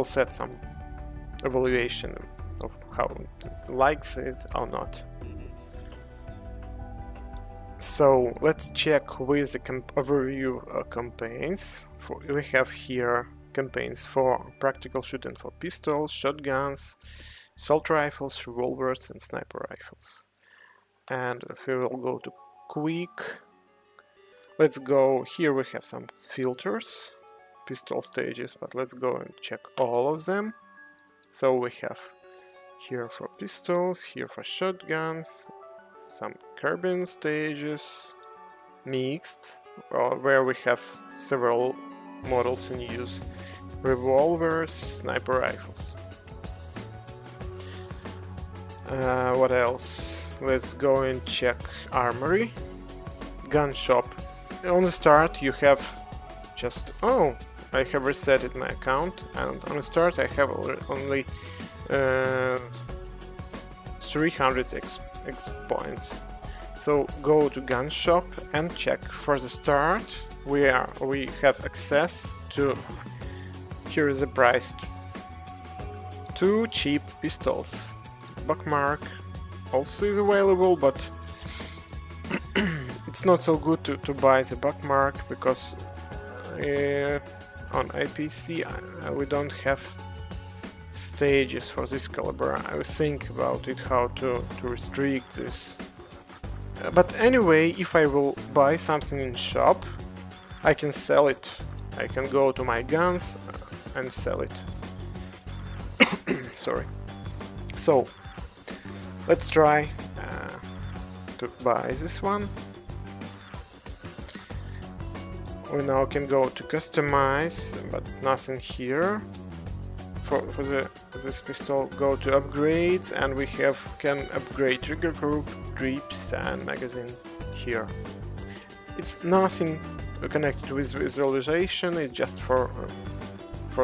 set some evaluation of how it likes it or not. So let's check with the overview campaigns. We have here campaigns for practical shooting for pistols, shotguns, assault rifles, revolvers, and sniper rifles. And we will go to quick. Let's go, here we have some filters, pistol stages, but let's go and check all of them. So we have here for pistols, here for shotguns, some carbine stages, mixed, where we have several models in use, revolvers, sniper rifles. What else? Let's go and check armory, gun shop. On the start you have just, oh, I have resetted my account, and on the start I have only 300 X points. So go to gun shop and check. For the start we have access to, here is the price, 2 cheap pistols. Bookmark also is available, but it's not so good to buy the bookmark because on IPC we don't have stages for this caliber. I will think about it, how to restrict this. But anyway, if I will buy something in shop, I can sell it. I can go to my guns and sell it. Sorry. So let's try to buy this one. We now can go to customize, but nothing here. For this pistol, go to upgrades, and we can upgrade trigger group, grips, and magazine here. It's nothing connected with visualization. It's just for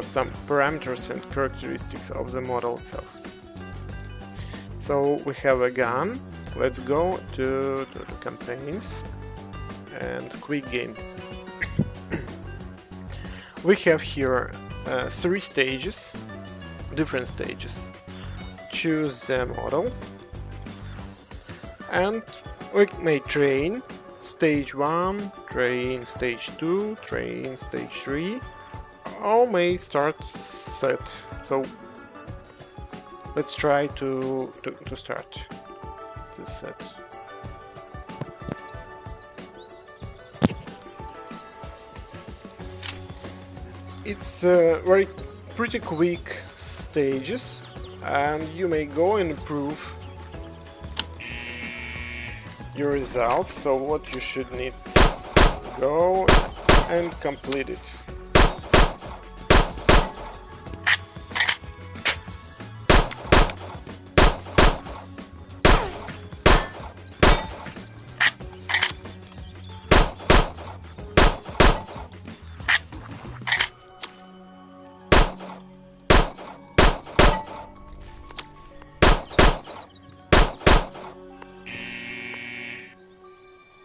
some parameters and characteristics of the model itself. So we have a gun. Let's go to campaigns and quick game. We have here 3 stages, different stages. Choose the model, and we may train stage 1, train stage 2, train stage 3, or may start set. So let's try to start the set. It's very pretty quick stages, and you may go and improve your results. So what you should need to go and complete it.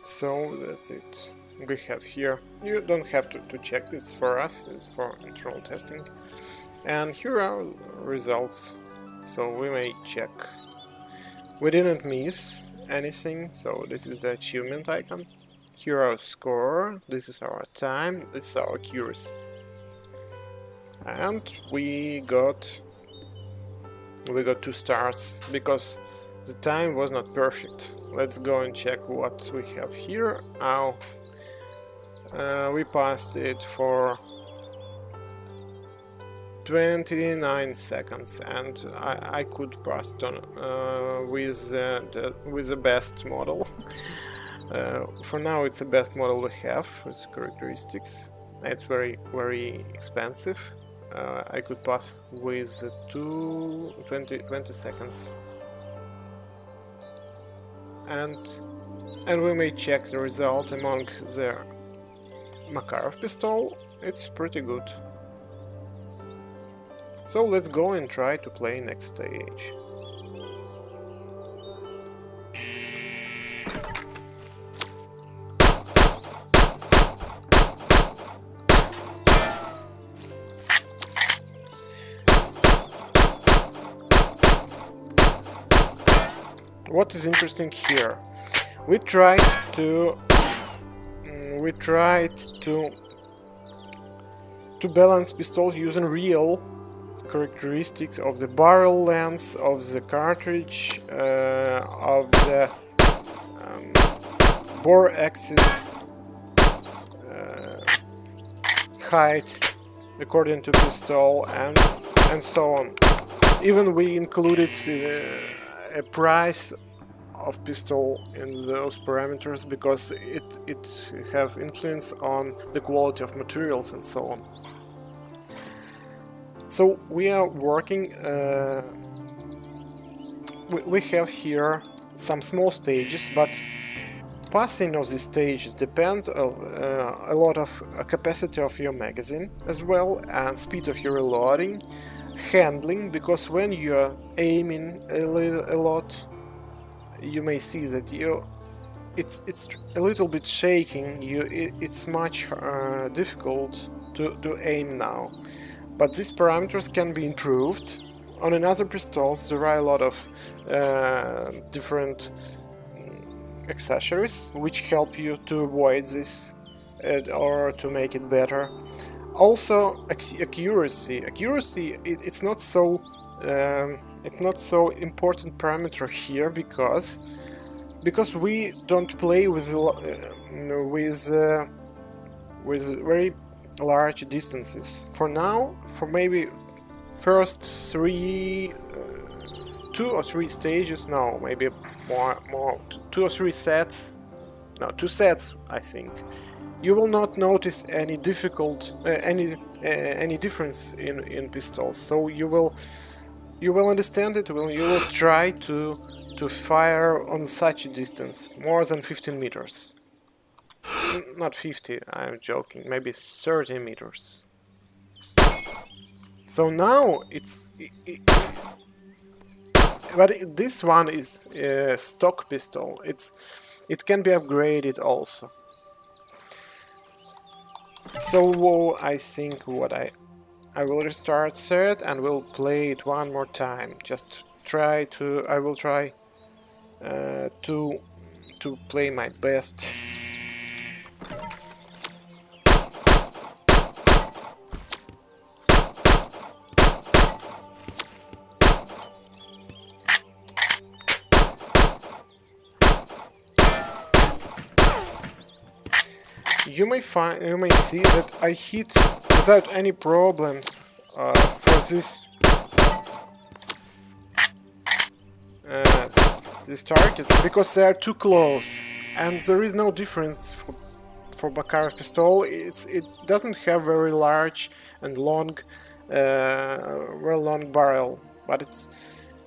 So that's it. We have here, you don't have to check this for us, it's for internal testing. And here are results, so we may check. We didn't miss anything, so this is the achievement icon. Here our score, this is our time, this is our accuracy. And we got 2 stars because the time was not perfect. Let's go and check what we have here. Now we passed it for 29 seconds, and I could pass it on with the best model. For now, it's the best model we have with characteristics. It's very expensive. I could pass with 20 seconds. And we may check the result among the Makarov pistol. It's pretty good. So let's go and try to play next stage. What is interesting here? We tried to balance pistols using real characteristics of the barrel length, of the cartridge, of the bore axis height according to pistol, and so on. Even we included a price of pistol in those parameters because it have influence on the quality of materials and so on. So we are working, we have here some small stages, but passing of these stages depends a lot of capacity of your magazine as well, and speed of your reloading, handling, because when you are aiming a lot, you may see that it's a little bit shaking. It's much difficult to aim now. But these parameters can be improved. On another pistols there are a lot of different accessories which help you to avoid this or to make it better. Also, accuracy. It's not so important parameter here because we don't play with very large distances. For now, for maybe first 2 or 3 stages, no, maybe more 2 or 3 sets, no, 2 sets, I think. You will not notice any any difference in pistols. So you will understand it when you will try to fire on such a distance, more than 15 meters. Not 50, I'm joking, maybe 30 meters. So now but this one is a stock pistol. It can be upgraded also. So I think what I will restart set and will play it one more time. Just I will try to play my best. You may see that I hit without any problems for these targets, because they are too close, and there is no difference for Bakar pistol. It doesn't have very large and long, very long barrel, but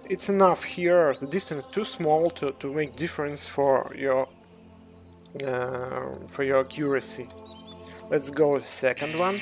it's enough here. The distance too small to make difference for your accuracy. Let's go to the second one.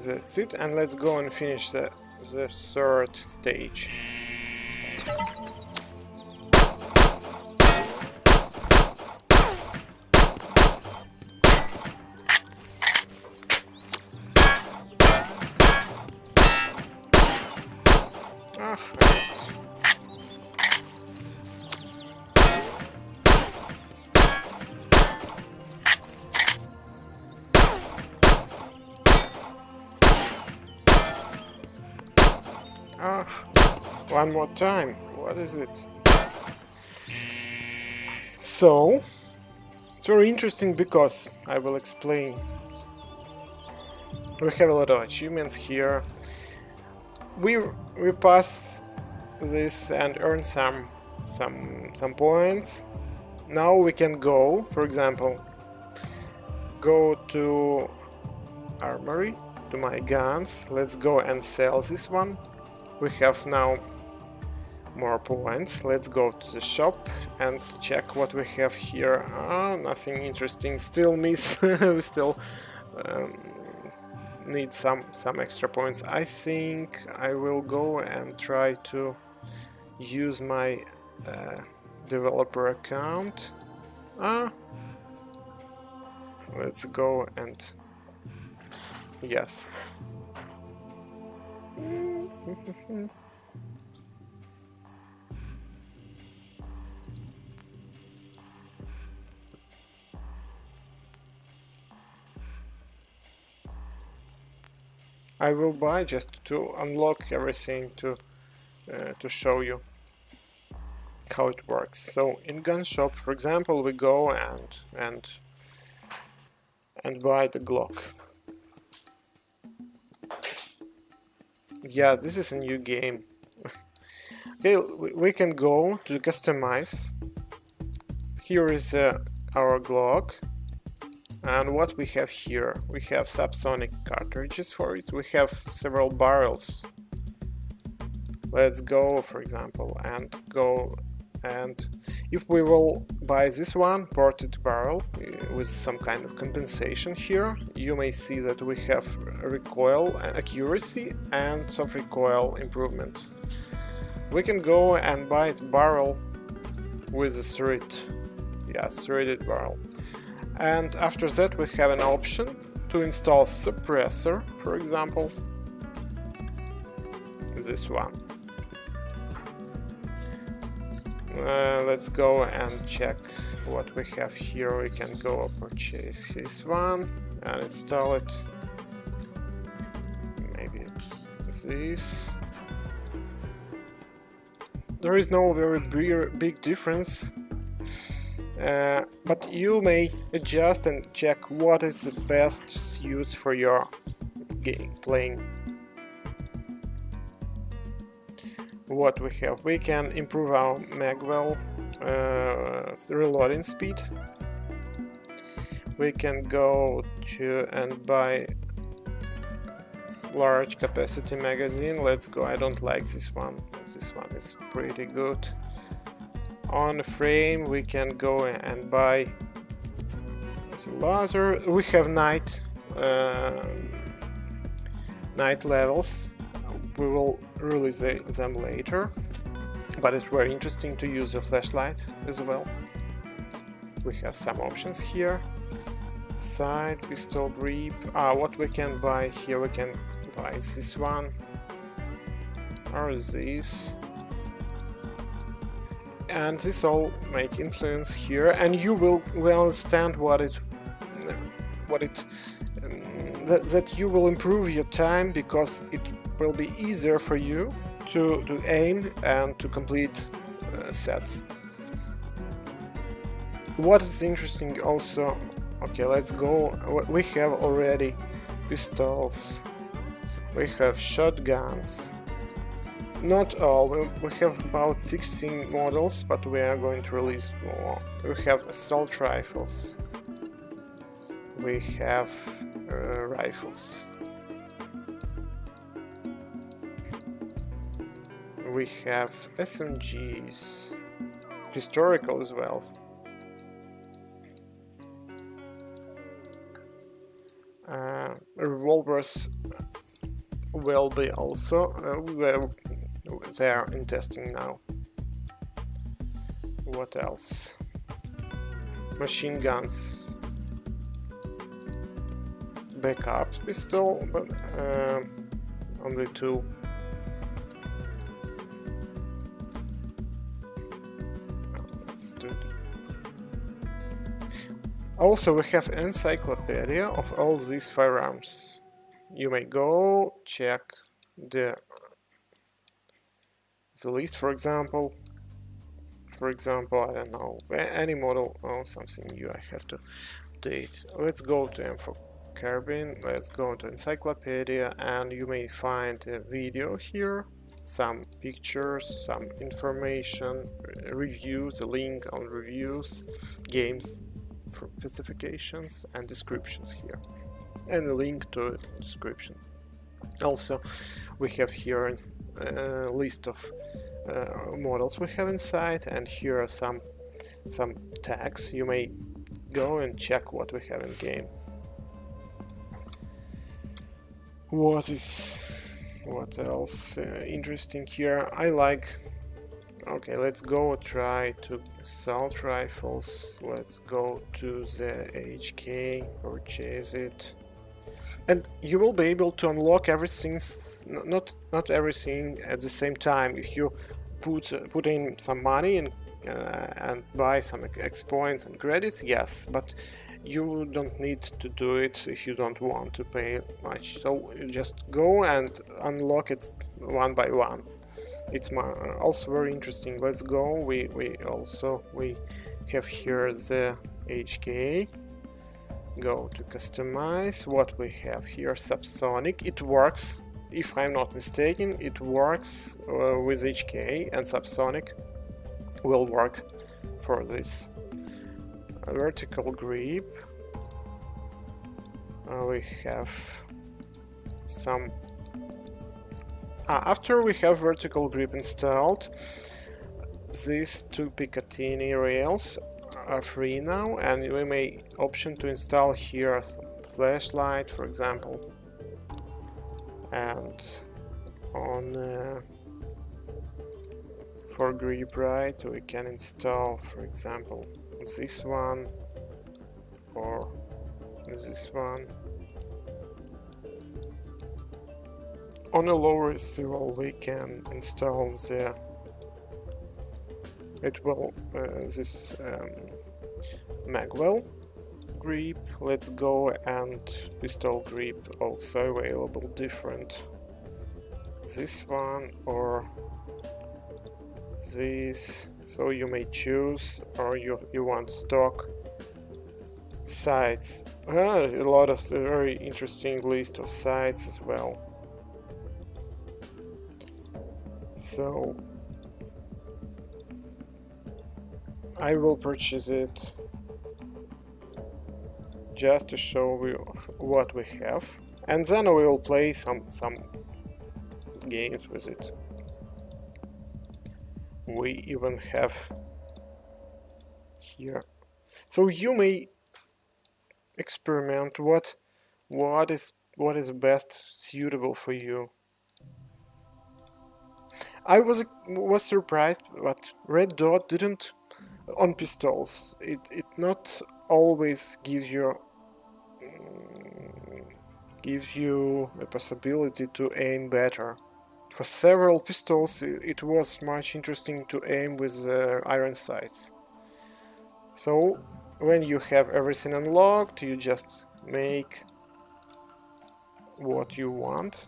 That's it, and let's go and finish the third stage. I missed. One more time. What is it? So, it's very interesting because I will explain. We have a lot of achievements here. We pass this and earn some points. Now we can go, for example, go to armory, to my guns. Let's go and sell this one. We have now more points. Let's go to the shop and check what we have here. Nothing interesting. Still miss. We still need some extra points. I think I will go and try to use my developer account. Let's go and yes. I will buy just to unlock everything to show you how it works. So in gun shop, for example, we go and buy the Glock. Yeah, this is a new game. Okay, we can go to customize. Here is our Glock. And what we have here, we have subsonic cartridges for it. We have several barrels. Let's go, for example, and go, and if we will buy this one, ported barrel, with some kind of compensation here, you may see that we have recoil accuracy and soft recoil improvement. We can go and buy the barrel with a threaded barrel. And after that we have an option to install suppressor, for example, this one. Let's go and check what we have here. We can go purchase this one and install it. Maybe this. There is no very big difference. But you may adjust and check what is the best use for your game playing. What we have, we can improve our magwell reloading speed. We can go to and buy large capacity magazine. Let's go. I don't like this one. This one is pretty good. On the frame we can go and buy the laser. We have night levels. We will release them later, but it's very interesting to use a flashlight as well. We have some options here. Side pistol grip. What we can buy here, we can buy this one. are these, and this all make influence here, and you will understand that you will improve your time, because it will be easier for you to aim and to complete sets. What is interesting also, okay, let's go. We have already pistols, we have shotguns. Not all, we have about 16 models, but we are going to release more. We have assault rifles, we have rifles, we have SMGs, historical as well. Revolvers will be also they are in testing now. What else? Machine guns, backup pistol, but only 2. Let's do it. Also, we have an encyclopedia of all these firearms. You may go check the list, for example, I don't know, any model or something new I have to update. Let's go to M4 Carbine, let's go to encyclopedia, and you may find a video here, some pictures, some information, reviews, a link on reviews, games for specifications, and descriptions here, and a link to the description. Also, we have here a list of models we have inside, and here are some tags. You may go and check what we have in game. What else interesting here? I like. Okay, let's go try to assault rifles. Let's go to the HK, purchase it. And you will be able to unlock everything, not everything at the same time. If you put in some money and buy some X points and credits, yes, but you don't need to do it if you don't want to pay much. So you just go and unlock it one by one. It's also very interesting. Let's go. We have here the HK. Go to customize. What we have here, subsonic. It works, if I'm not mistaken, it works with HK, and subsonic will work for this. A vertical grip. We have some. After we have vertical grip installed, these 2 Picatinny rails are free now, and we may option to install here some flashlight, for example, and on for grip right we can install, for example, this one or this one. On a lower level we can install the this magwell grip. Let's go, and pistol grip also available, different. This one or this, so you may choose, or you want stock. Sights, a lot of very interesting list of sights as well. So I will purchase it just to show you what we have, and then we will play some games with it. We even have here, so you may experiment what is best suitable for you. I was surprised, but red dot didn't on pistols. It not always gives you a possibility to aim better. for several pistols it was much interesting to aim with iron sights. So when you have everything unlocked, you just make what you want.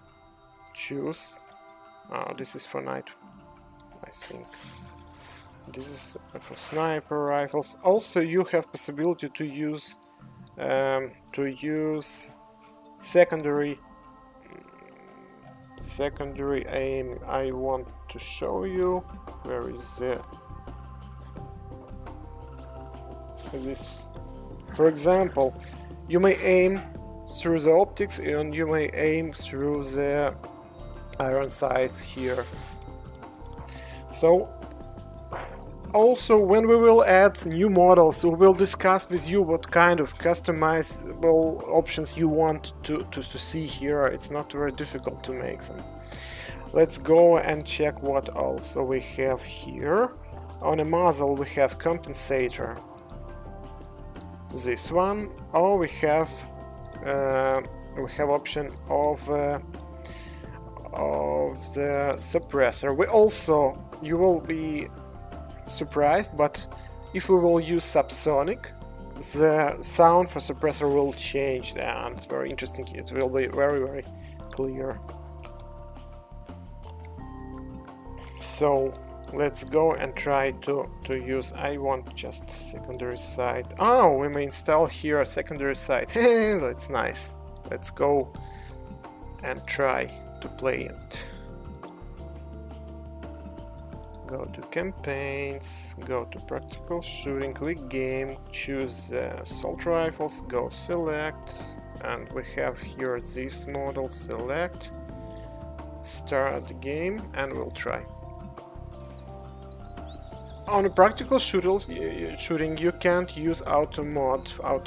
Choose. Oh, this is for night, I think. This is for sniper rifles. Also, you have possibility to use secondary aim. I want to show you. Where is this? For example, you may aim through the optics and you may aim through the iron sights here. So also, when we will add new models, we will discuss with you what kind of customizable options you want to see here. It's not very difficult to make them. Let's go and check what also we have here. On a muzzle we have compensator. This one. Oh, we have option of the suppressor. We also, you will be surprised, but if we will use subsonic, the sound for suppressor will change, and it's very interesting. It will be very clear. So let's go and try to use. I want just secondary sight. Oh, we may install here a secondary sight. That's nice. Let's go and try to play it. Go to campaigns, go to practical shooting, quick game, choose assault rifles, go select, and we have here this model, select, start the game, and we'll try. On a practical shooting you can't use auto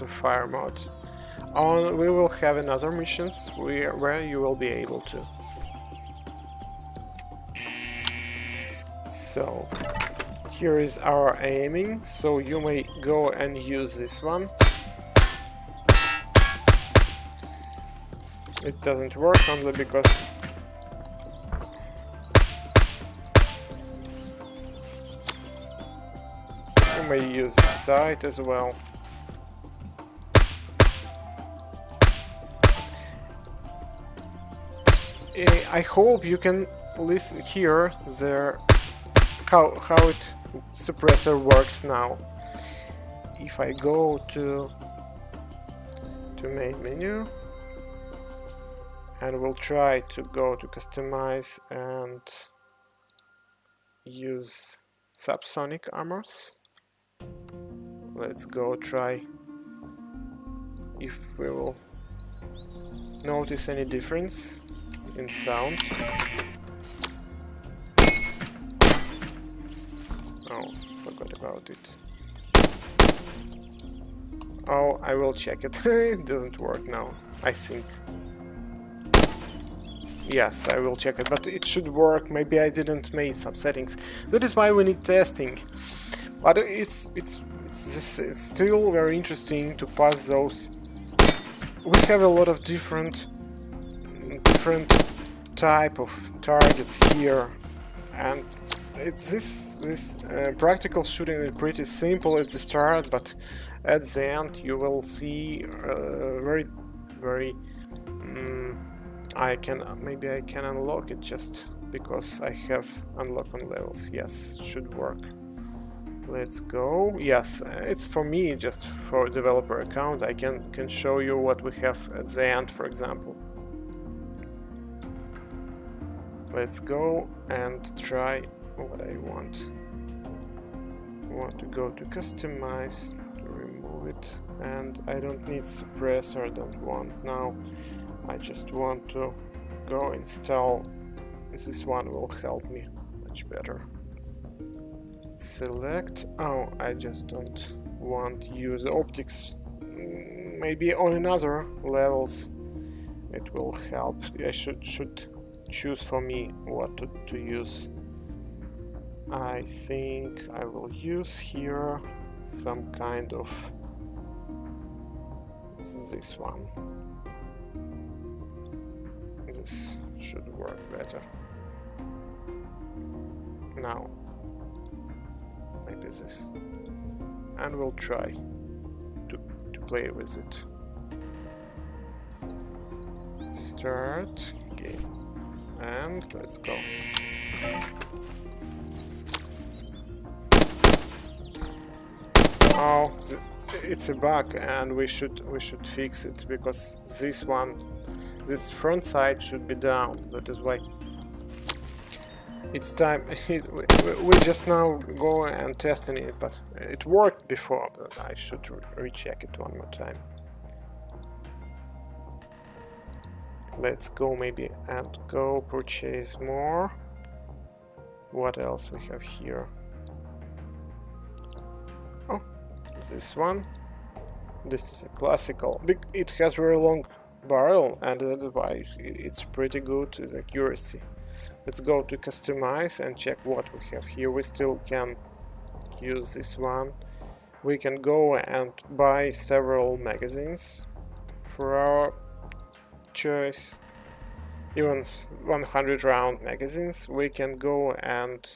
fire mode. We will have another missions where you will be able to. So here is our aiming, so you may go and use this one. It doesn't work only because you may use the sight as well. I hope you can listen here how suppressor works now. If I go to main menu and we'll try to go to customize and use subsonic armors. Let's go try if we will notice any difference in sound. Oh, forgot about it. Oh, I will check it. It doesn't work now, I think. Yes, I will check it, but it should work. Maybe I didn't make some settings. That is why we need testing. But it's still very interesting to pass those. We have a lot of different type of targets here, and it's this practical shooting is pretty simple at the start, but at the end you will see very maybe I can unlock it just because I have unlock on levels. Yes, should work. Let's go. Yes, it's for me, just for a developer account. I can show you what we have at the end, for example. Let's go and try what I want. I want to go to customize, to remove it, and I don't need suppressor, I don't want now. I just want to go install. This one will help me much better. Select. Oh, I just don't want to use optics. Maybe on another levels it will help. I should choose for me what to use. I think I will use here some kind of this one. This should work better. Now, maybe this, and we'll try to play with it. Start game, and let's go. Oh, it's a bug, and we should fix it, because this front side should be down. That is why it's time. We just now go and testing it, but it worked before. But I should recheck it one more time. Let's go maybe and go purchase more. What else we have here? Oh, this one. This is a classical. It has very long barrel, and that's why it's pretty good with accuracy. Let's go to customize and check what we have here. We still can use this one. We can go and buy several magazines for our choice. Even 100 round magazines. We can go and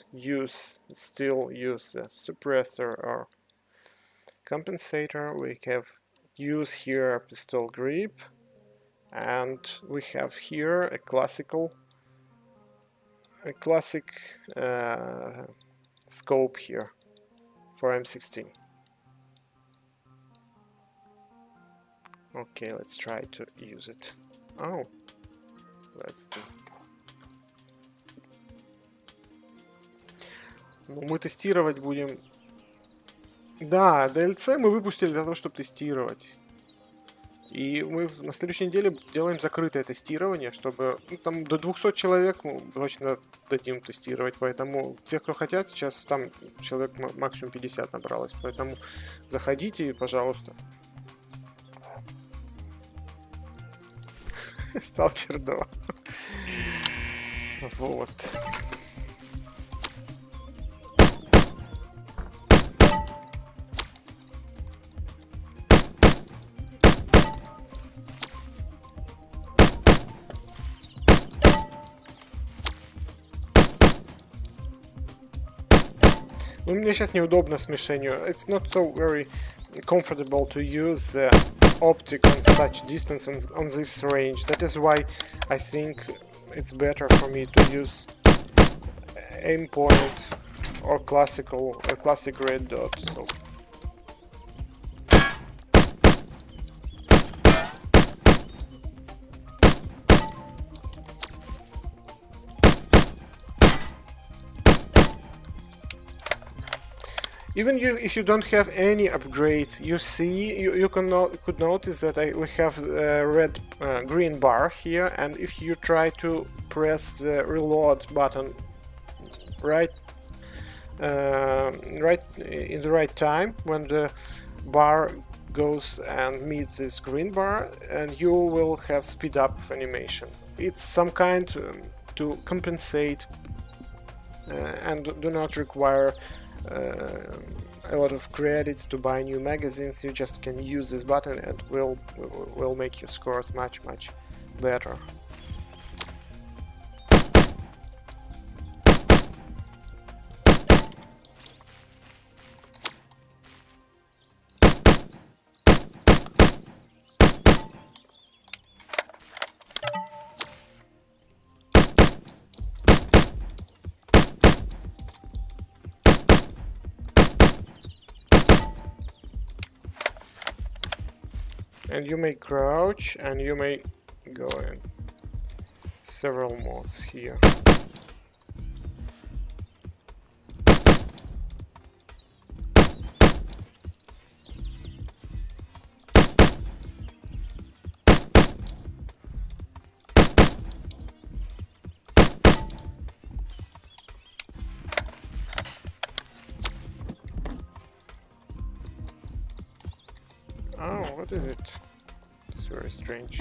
still use the suppressor or compensator. We have use here a pistol grip, and we have here a classic scope here for M16. Okay, let's try to use it. Oh, let's do. Мы тестировать будем. Да, DLC мы выпустили для того, чтобы тестировать. И мы на следующей неделе делаем закрытое тестирование, чтобы там до 200 человек мы точно дадим тестировать. Поэтому те, кто хотят, сейчас там человек максимум 50 набралось. Поэтому заходите, пожалуйста. Сталкер 2. Вот. Ну, мне сейчас неудобно смешению. It's not so very comfortable to use the optic on such distance on this range. That is why I think it's better for me to use aim point or classic red dot. So. Even if you don't have any upgrades, you could notice that we have a green bar here, and if you try to press the reload button right in the right time, when the bar goes and meets this green bar, and you will have speed up of animation. It's some kind to compensate and do not require a lot of credits to buy new magazines. You just can use this button and will make your scores much better. And you may crouch, and you may go in several modes here. Oh, what is it? It's very strange.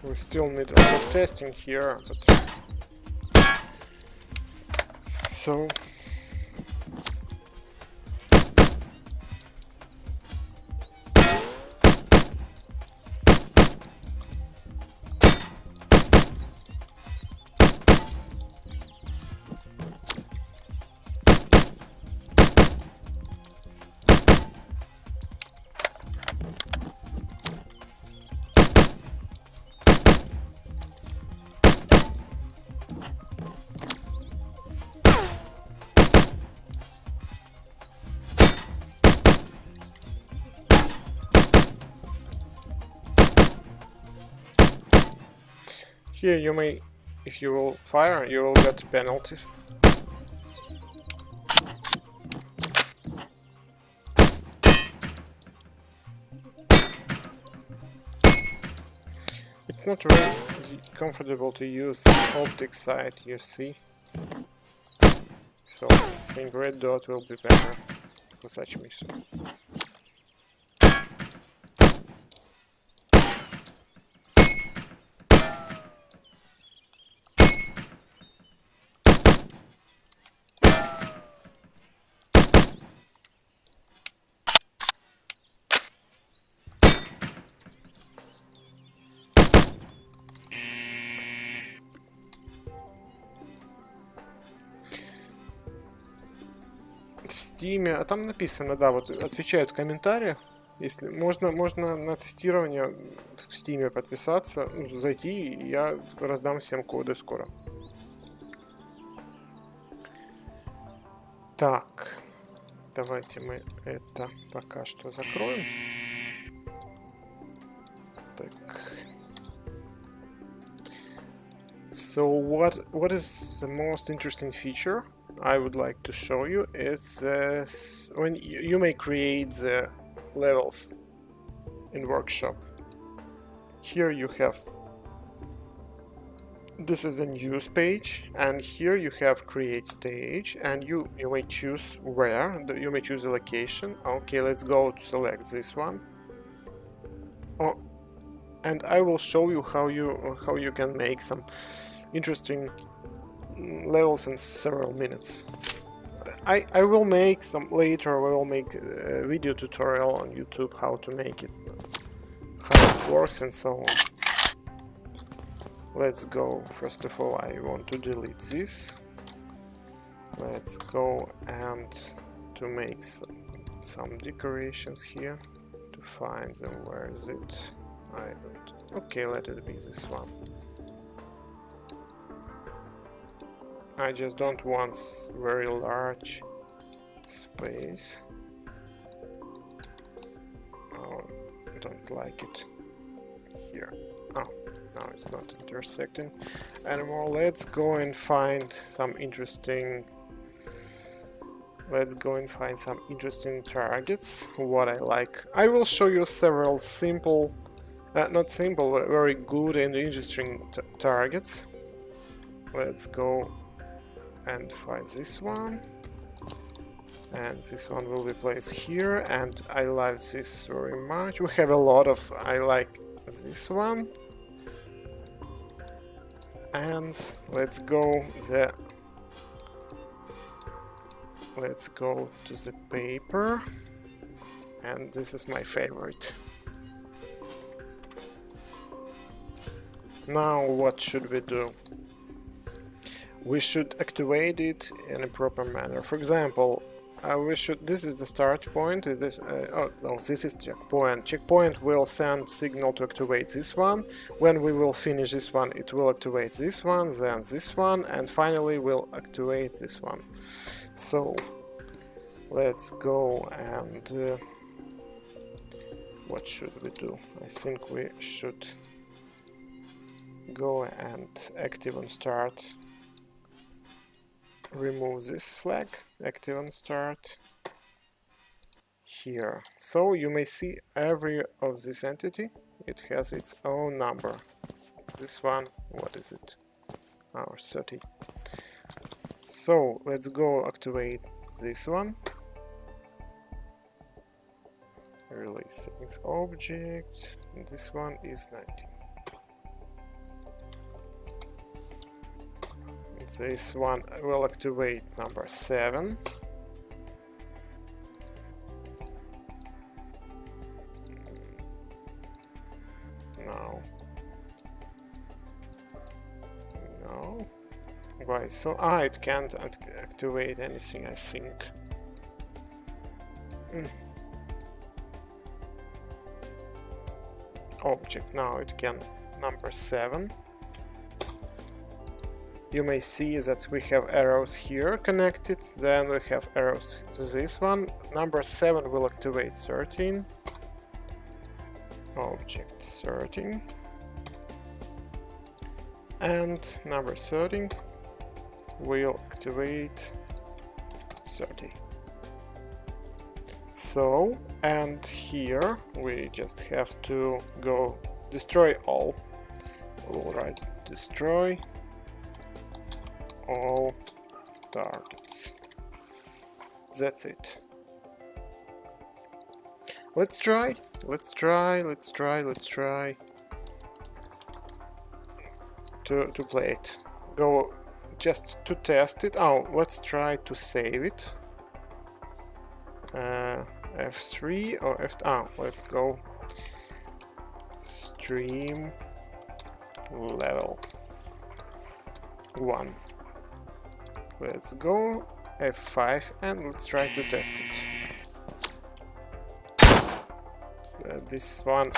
We still need a lot of testing here, but so Here you may, if you will fire, you will get penalty. It's not really comfortable to use optic sight, you see. So I think red dot will be better for such mission. В Steam, а там написано, да, вот отвечают в комментариях. Если можно на тестирование в Steam подписаться, ну, зайти, и я раздам всем коды скоро. Так, давайте мы это пока что закроем. Так. So what is the most interesting feature I would like to show you is when you may create the levels in workshop. Here you have, this is the news page, and here you have create stage, and you may choose where, you may choose a location. Okay, let's go to select this one. Oh, and I will show you how you can make some interesting levels in several minutes. I will make some later. I will make a video tutorial on YouTube how to make it, how it works, and so on. Let's go. First of all, I want to delete this. Let's go and to make some decorations here. To find them. Where is it? I don't. Okay, let it be this one. I just don't want very large space. Oh, I don't like it here. Oh, now it's not intersecting anymore. Let's go and find some interesting. Let's go and find some interesting targets. What I like. I will show you several simple, not simple, but very good and interesting targets. Let's go and find this one, and this one will be placed here, and I like this very much. We have a lot of, I like this one, and let's go to the paper, and this is my favorite. Now what should we do? We should activate it in a proper manner. For example, this is the start point. Is this? Oh no, this is checkpoint. Checkpoint will send signal to activate this one. When we will finish this one, it will activate this one, then this one, and finally will activate this one. So let's go and what should we do? I think we should go and active on start. Remove this flag, active on start here. So you may see every of this entity, it has its own number. This one, what is it? Oh, 30. So let's go activate this one. Release settings object, and this one is 19. This one will activate number 7. No. No. Why? So it can't activate anything, I think. Object. Now it can. Number 7. You may see that we have arrows here connected, then we have arrows to this one. Number 7 will activate 13. Object 13. and number 30 will activate 30. So, and here we just have to go destroy all. We'll write destroy all targets. That's it. Let's try to play it. Go just to test it. Oh, let's try to save it. F3 or F. Oh, let's go. Stream level 1. Let's go F5 and let's try to test it. This one.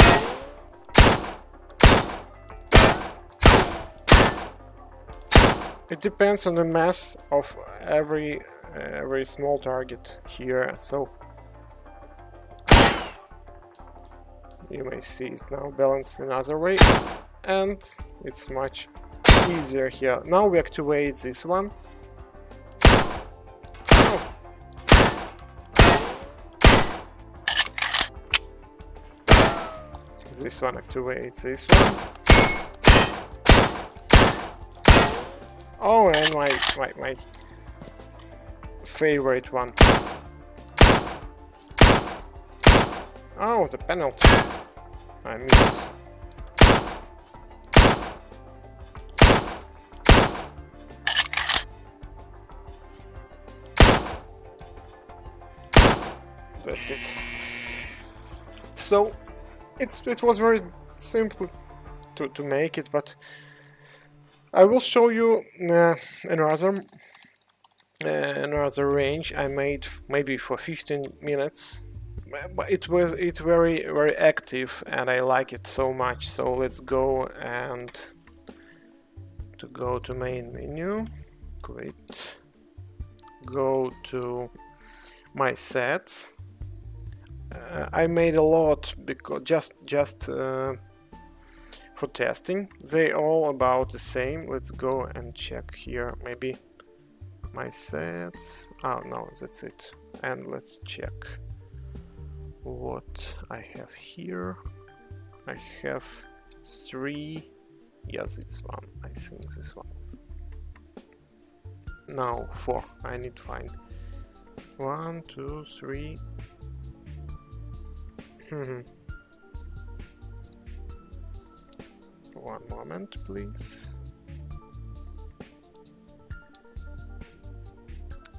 It depends on the mass of every small target here, so you may see it's now balanced another way, and it's much easier here. Now we activate this one. Oh. This one activates this one. Oh, and my favorite one. Oh, the penalty. I missed. That's it. So it was very simple to make it, but I will show you another range I made maybe for 15 minutes, but it very active and I like it so much. So let's go and go to main menu, quit, go to my sets. I made a lot because just for testing. They all about the same. Let's go and check here. Maybe my sets. Oh no, that's it. And let's check what I have here. I have 3. Yes, it's one. I think this one. No, 4. I need to find 1, 2, 3. One moment, please.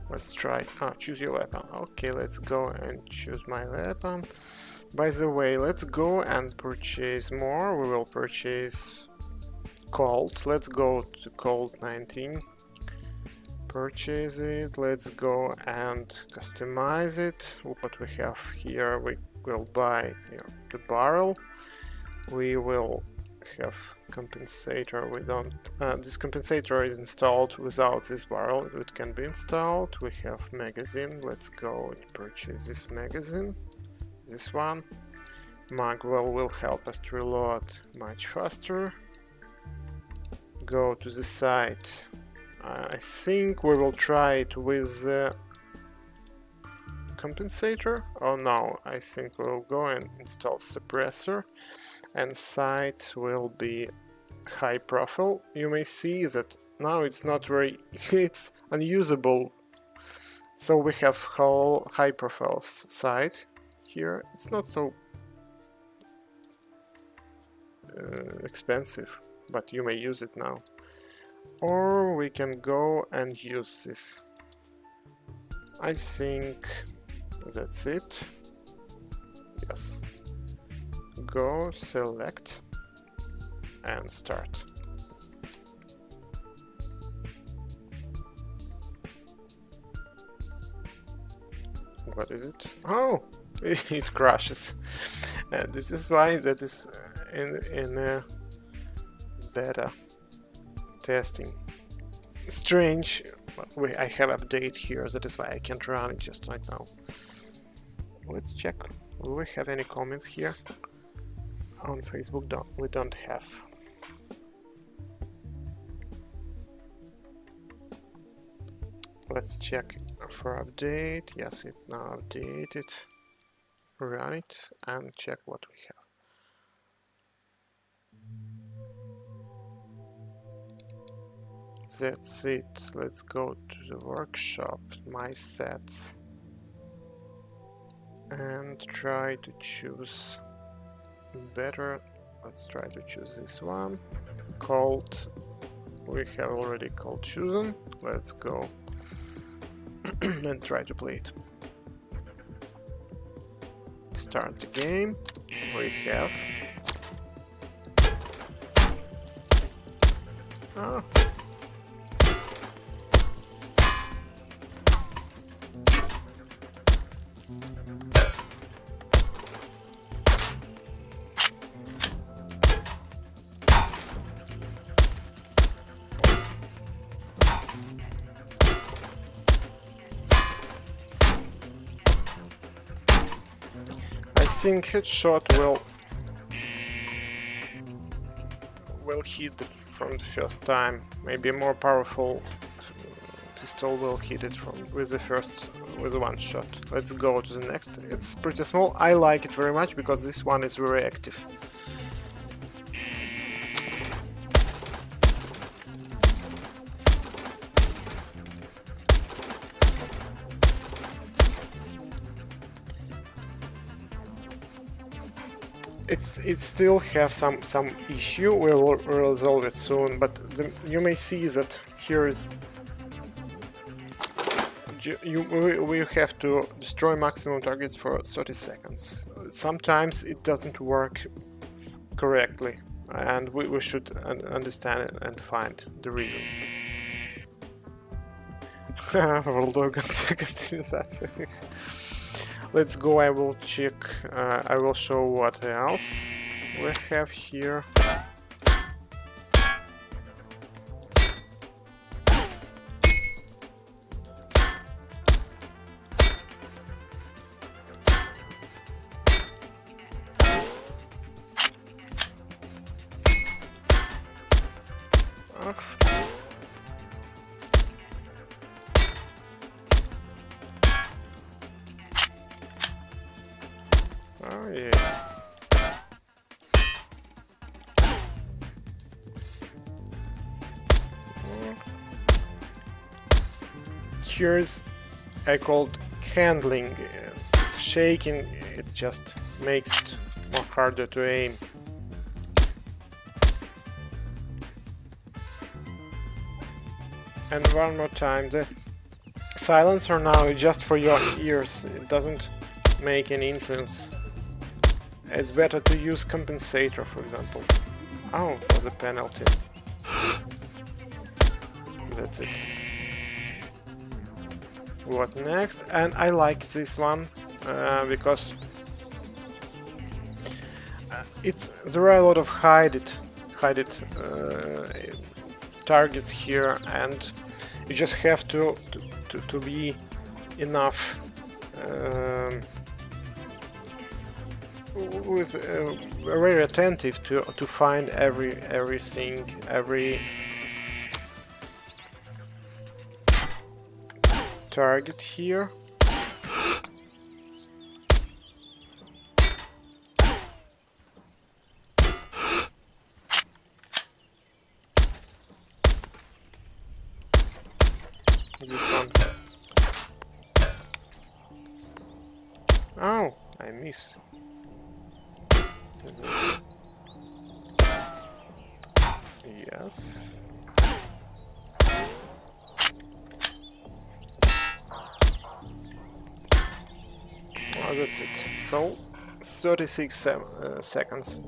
Let's try. Choose your weapon. Okay, let's go and choose my weapon. By the way, let's go and purchase more. We will purchase Colt. Let's go to Colt 19. Purchase it. Let's go and customize it. What we have here, we will buy the barrel. We will have compensator. We don't. This compensator is installed without this barrel. It can be installed. We have magazine. Let's go and purchase this magazine. This one. Magwell will help us to reload much faster. Go to the site. I think we will try it with the compensator. Oh no, I think we'll go and install suppressor, and site will be high profile. You may see that now it's not very, it's unusable. So we have whole high profile site here. It's not so expensive, but you may use it now. Or we can go and use this. I think that's it. Yes. Go, select, and start. What is it? Oh, it crashes. And this is why that is in beta testing. Strange. I have update here. That is why I can't run it just right now. Let's check. Do we have any comments here? On Facebook, we don't have. Let's check for update. Yes, it now updated. Run it and check what we have. That's it. Let's go to the workshop, my sets, and try to choose better. Let's try to choose this one. Called. We have already called chosen. Let's go and try to play it. Start the game. We have. Oh. I think headshot will hit from the first time. Maybe a more powerful pistol will hit it with one shot. Let's go to the next. It's pretty small. I like it very much because this one is very active. It still have some issue. We'll resolve it soon, but you may see that here is we have to destroy maximum targets for 30 seconds. Sometimes it doesn't work correctly, and we should understand it and find the reason. Let's go. I will check. I will show what else we have here. Oh yeah. Here's I called handling. Shaking it just makes it more harder to aim. And one more time, the silencer now is just for your ears. It doesn't make any influence. It's better to use compensator, for example. Oh, for the penalty. That's it. What next? And I like this one because there are a lot of hide it targets here, and you just have to be enough. With very attentive to find everything, every target here. This one. Oh, I miss. This. Yes. Oh, that's it. So 36 seconds.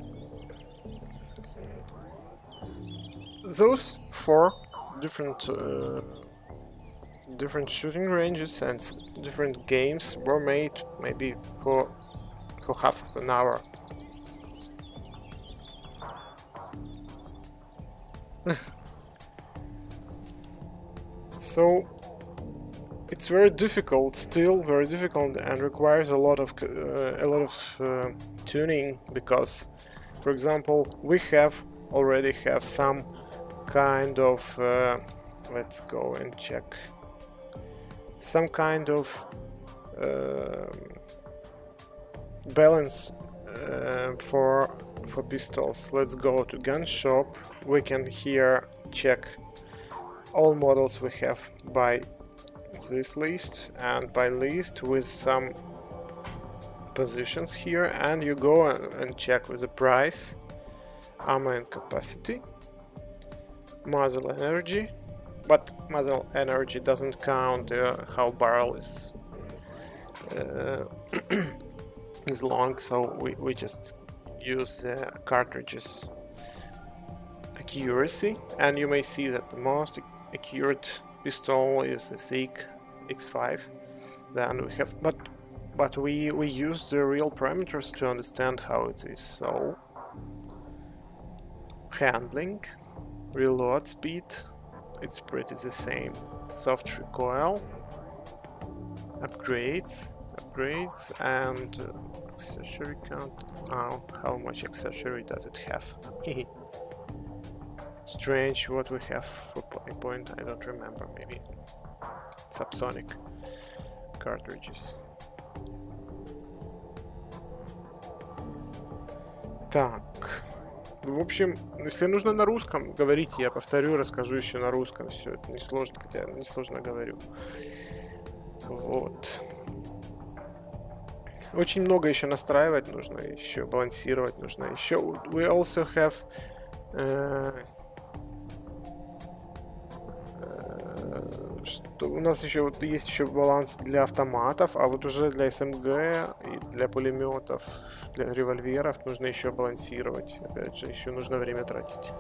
Those 4 different shooting ranges and different games were made maybe for half an hour. So it's very difficult, still very difficult, and requires a lot of tuning, because, for example, we already have some kind of let's go and check some kind of balance for pistols. Let's go to gun shop. We can here check all models we have by this list and by list with some positions here, and you go and check with the price, ammo and capacity, muzzle energy, but muzzle energy doesn't count how barrel is is long, so we just use the cartridges accuracy, and you may see that the most accurate pistol is the SIG X5. Then we have, but we use the real parameters to understand how it is. So handling, reload speed, it's pretty the same. Soft recoil, upgrades, and accessory count. Oh, how much accessory does it have? Strange what we have for point, I don't remember, maybe subsonic cartridges. Так, в общем, если нужно на русском, говорите, я повторю, расскажу еще на русском, все это несложно, хотя несложно говорю. Вот. Очень много еще настраивать нужно, еще балансировать нужно. Еще we also have что у нас еще вот есть еще баланс для автоматов, а вот уже для СМГ и для пулеметов, для револьверов нужно еще балансировать. Опять же, еще нужно время тратить.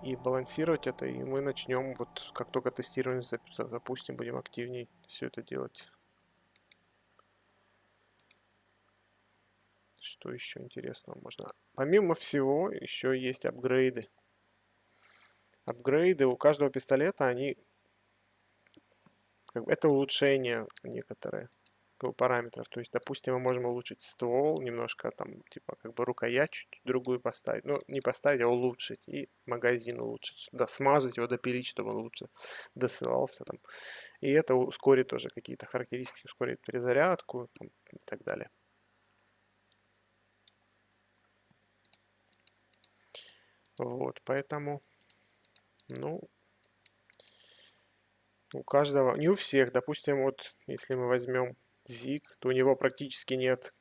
И балансировать это, и мы начнем, вот как только тестирование запустим, будем активнее все это делать. Что еще интересного можно? Помимо всего, еще есть апгрейды. Апгрейды у каждого пистолета, они это улучшение некоторые параметров. То есть, допустим, мы можем улучшить ствол, немножко там, типа, как бы рукоять чуть другую поставить. Ну, не поставить, а улучшить. И магазин улучшить. Да, смазать его, допилить, чтобы он лучше досылался там. И это ускорит тоже какие-то характеристики, ускорит перезарядку там, и так далее. Вот, поэтому, ну, у каждого, не у всех, допустим, вот, если мы возьмем ZIG, то у него практически нет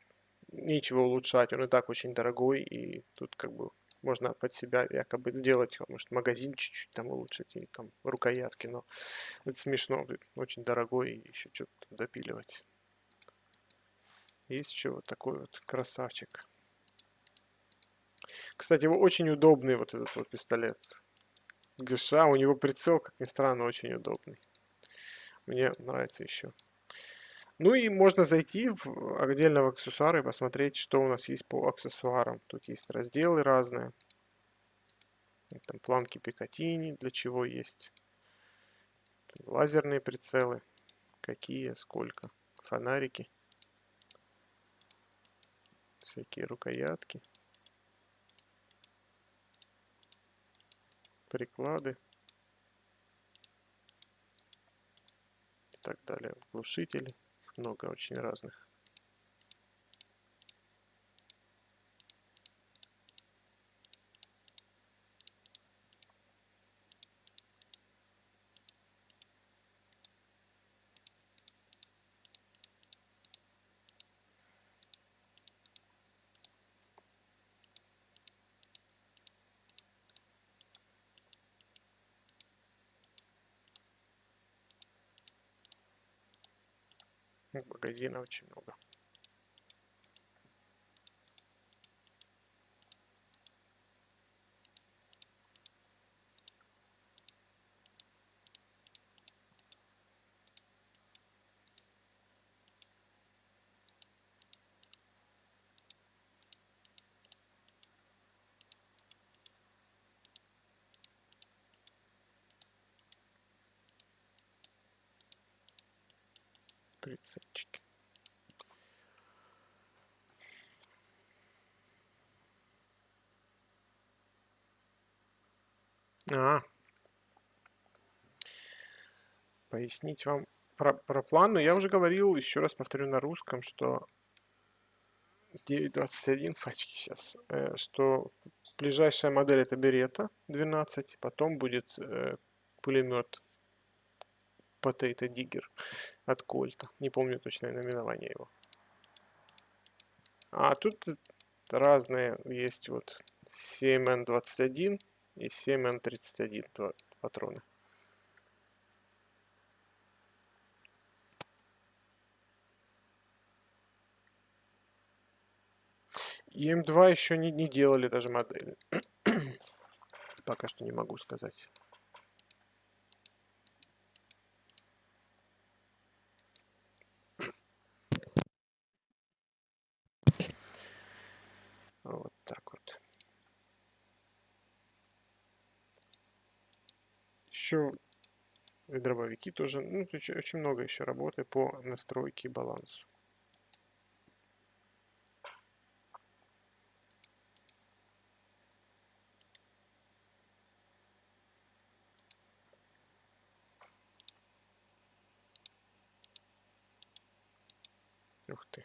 ничего улучшать, он и так очень дорогой, и тут как бы можно под себя якобы сделать, может, магазин чуть-чуть там улучшить, и там рукоятки, но это смешно, очень дорогой, и еще что-то допиливать. Есть еще вот такой вот красавчик. Кстати, очень удобный вот этот вот пистолет. ГШ, у него прицел, как ни странно, очень удобный. Мне нравится еще. Ну и можно зайти отдельно в аксессуары и посмотреть, что у нас есть по аксессуарам. Тут есть разделы разные. Там планки Пикатини, для чего есть. Лазерные прицелы. Какие, сколько. Фонарики. Всякие рукоятки. Приклады. И так далее. Глушители. Много очень разных. Магазина очень много. Прицепчики. пояснить вам про план, но я уже говорил, еще раз повторю на русском, что 9.21 фачки сейчас, что ближайшая модель это Берета 12, потом будет пулемет Potato Digger от Кольта, не помню точное наименование его. А тут разные есть вот 7Н21 и 7Н31 патроны. И М2 еще не делали даже модели. Пока что не могу сказать. Вот так вот. Еще и дробовики тоже. Ну, очень много еще работы по настройке и балансу. Ух ты.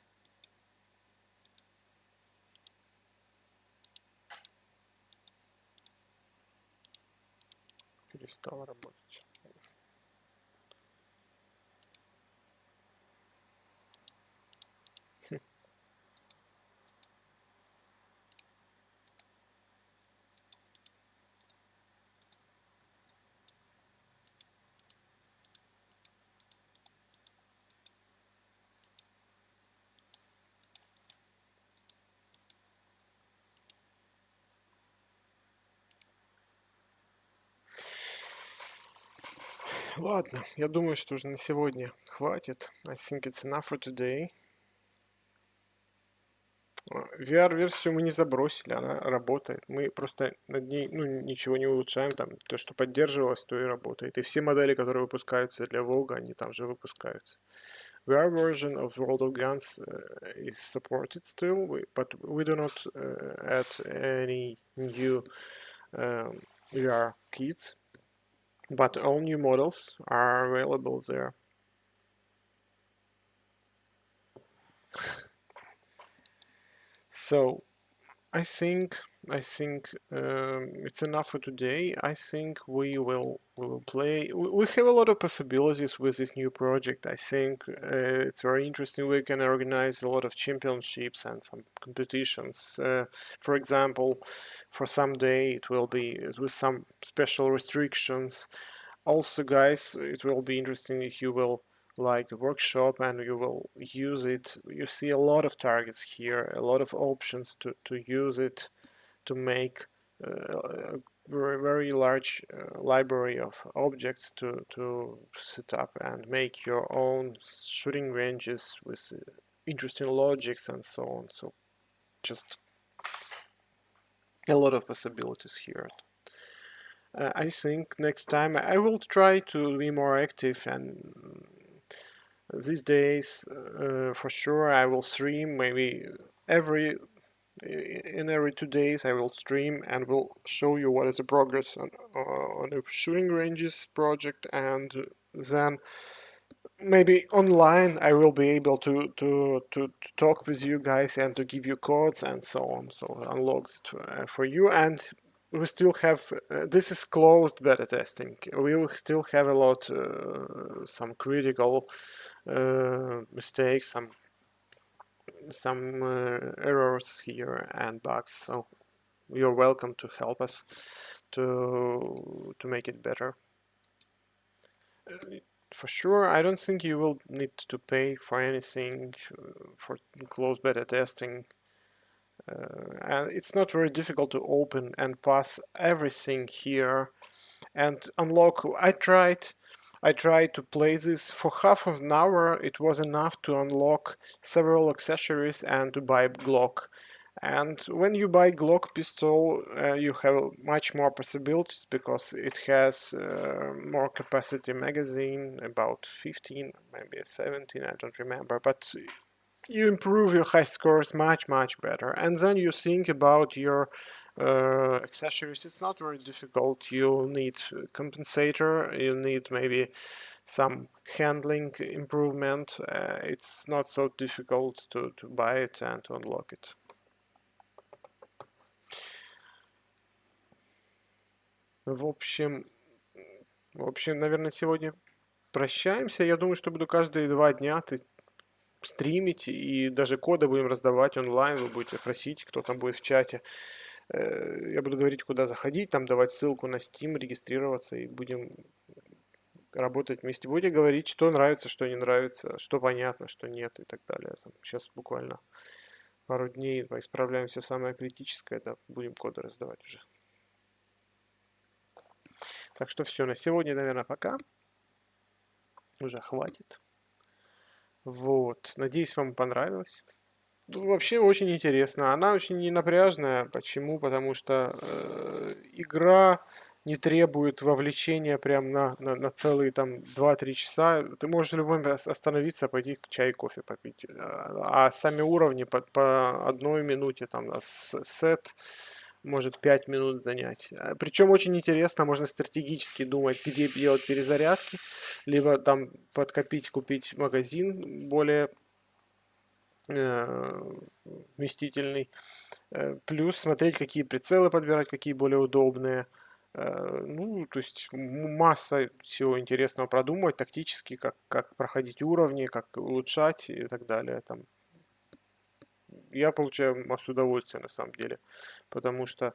Перестал работать. Ладно, я думаю, что уже на сегодня хватит. I think it's enough for today. VR-версию мы не забросили, она работает. Мы просто над ней ничего не улучшаем. Там то, что поддерживалось, то и работает. И все модели, которые выпускаются для Волга, они там же выпускаются. VR version of World of Guns is supported still, but we do not add any new VR kits. But all new models are available there. So I think it's enough for today. I think we will play. We have a lot of possibilities with this new project. I think it's very interesting. We can organize a lot of championships and some competitions. For example, for some day it will be with some special restrictions. Also, guys, it will be interesting if you will like the workshop and you will use it. You see a lot of targets here, a lot of options to use it to make a very large library of objects to set up and make your own shooting ranges with interesting logics and so on. So just a lot of possibilities here. I think next time I will try to be more active, and these days for sure I will stream maybe every 2 days I will stream and will show you what is the progress on the shooting ranges project, and then maybe online I will be able to talk with you guys and to give you codes and so on, so unlock it for you. And we still have this is closed beta testing. We will still have a lot some critical mistakes, some errors here and bugs, so you're welcome to help us to make it better. For sure, I don't think you will need to pay for anything for closed beta testing. And it's not very difficult to open and pass everything here and unlock. I tried to play this for half of an hour. It was enough to unlock several accessories and to buy Glock. And when you buy Glock pistol, you have much more possibilities because it has more capacity magazine, about 15, maybe 17, I don't remember. But you improve your high scores much better. And then you think about your accessories. It's not very difficult. You need compensator, you need maybe some handling improvement. It's not so difficult to buy it and to unlock it. В общем, наверное, сегодня прощаемся. Я думаю, что буду каждые 2 дня стримить, и даже коды будем раздавать онлайн. Вы будете просить, кто там будет в чате. Я буду говорить, куда заходить, там давать ссылку на Steam, регистрироваться, и будем работать вместе. Будете говорить, что нравится, что не нравится, что понятно, что нет, и так далее. Сейчас буквально пару дней исправляем все самое критическое, да, будем коды раздавать уже. Так что все, на сегодня, наверное, пока. Уже хватит. Вот. Надеюсь, вам понравилось. Ну, вообще очень интересно. Она очень ненапряжная. Почему? Потому что игра не требует вовлечения прям на целые там 2-3 часа. Ты можешь в любой момент остановиться, пойти чай, кофе попить. А сами уровни по 1 минуте, там, сет может 5 минут занять. Причем очень интересно, можно стратегически думать, где делать перезарядки, либо там подкопить, купить магазин более вместительный. Плюс смотреть, какие прицелы подбирать, какие более удобные. Ну, то есть масса всего интересного продумывать тактически, как проходить уровни, как улучшать и так далее. Там. Я получаю массу удовольствия на самом деле, потому что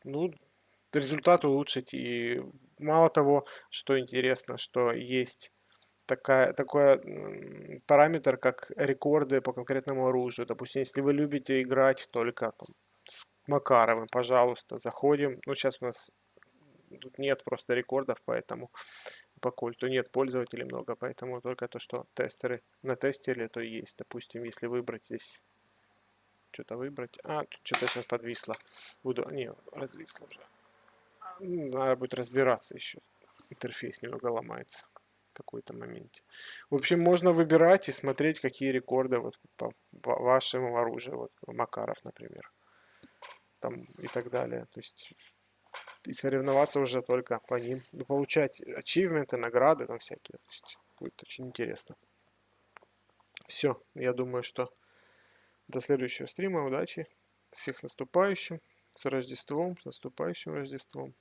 ну, результат улучшить. И мало того, что интересно, что есть такой параметр, как рекорды по конкретному оружию. Допустим, если вы любите играть только там, с Макаровым, пожалуйста, заходим. Ну, сейчас у нас тут нет просто рекордов, поэтому по кольту нет пользователей много, поэтому только то, что тестеры натестили, то и есть. Допустим, если выбрать здесь, что-то выбрать. Тут что-то сейчас подвисло. Не, развисло уже. Надо будет разбираться еще. Интерфейс немного ломается в какой-то моменте. В общем, можно выбирать и смотреть, какие рекорды вот по вашему оружию. Вот Макаров, например. Там и так далее. То есть и соревноваться уже только по ним. И получать ачивменты, награды там всякие. То есть будет очень интересно. Все, я думаю, что до следующего стрима. Удачи. Всех с наступающим. С Рождеством. С наступающим Рождеством.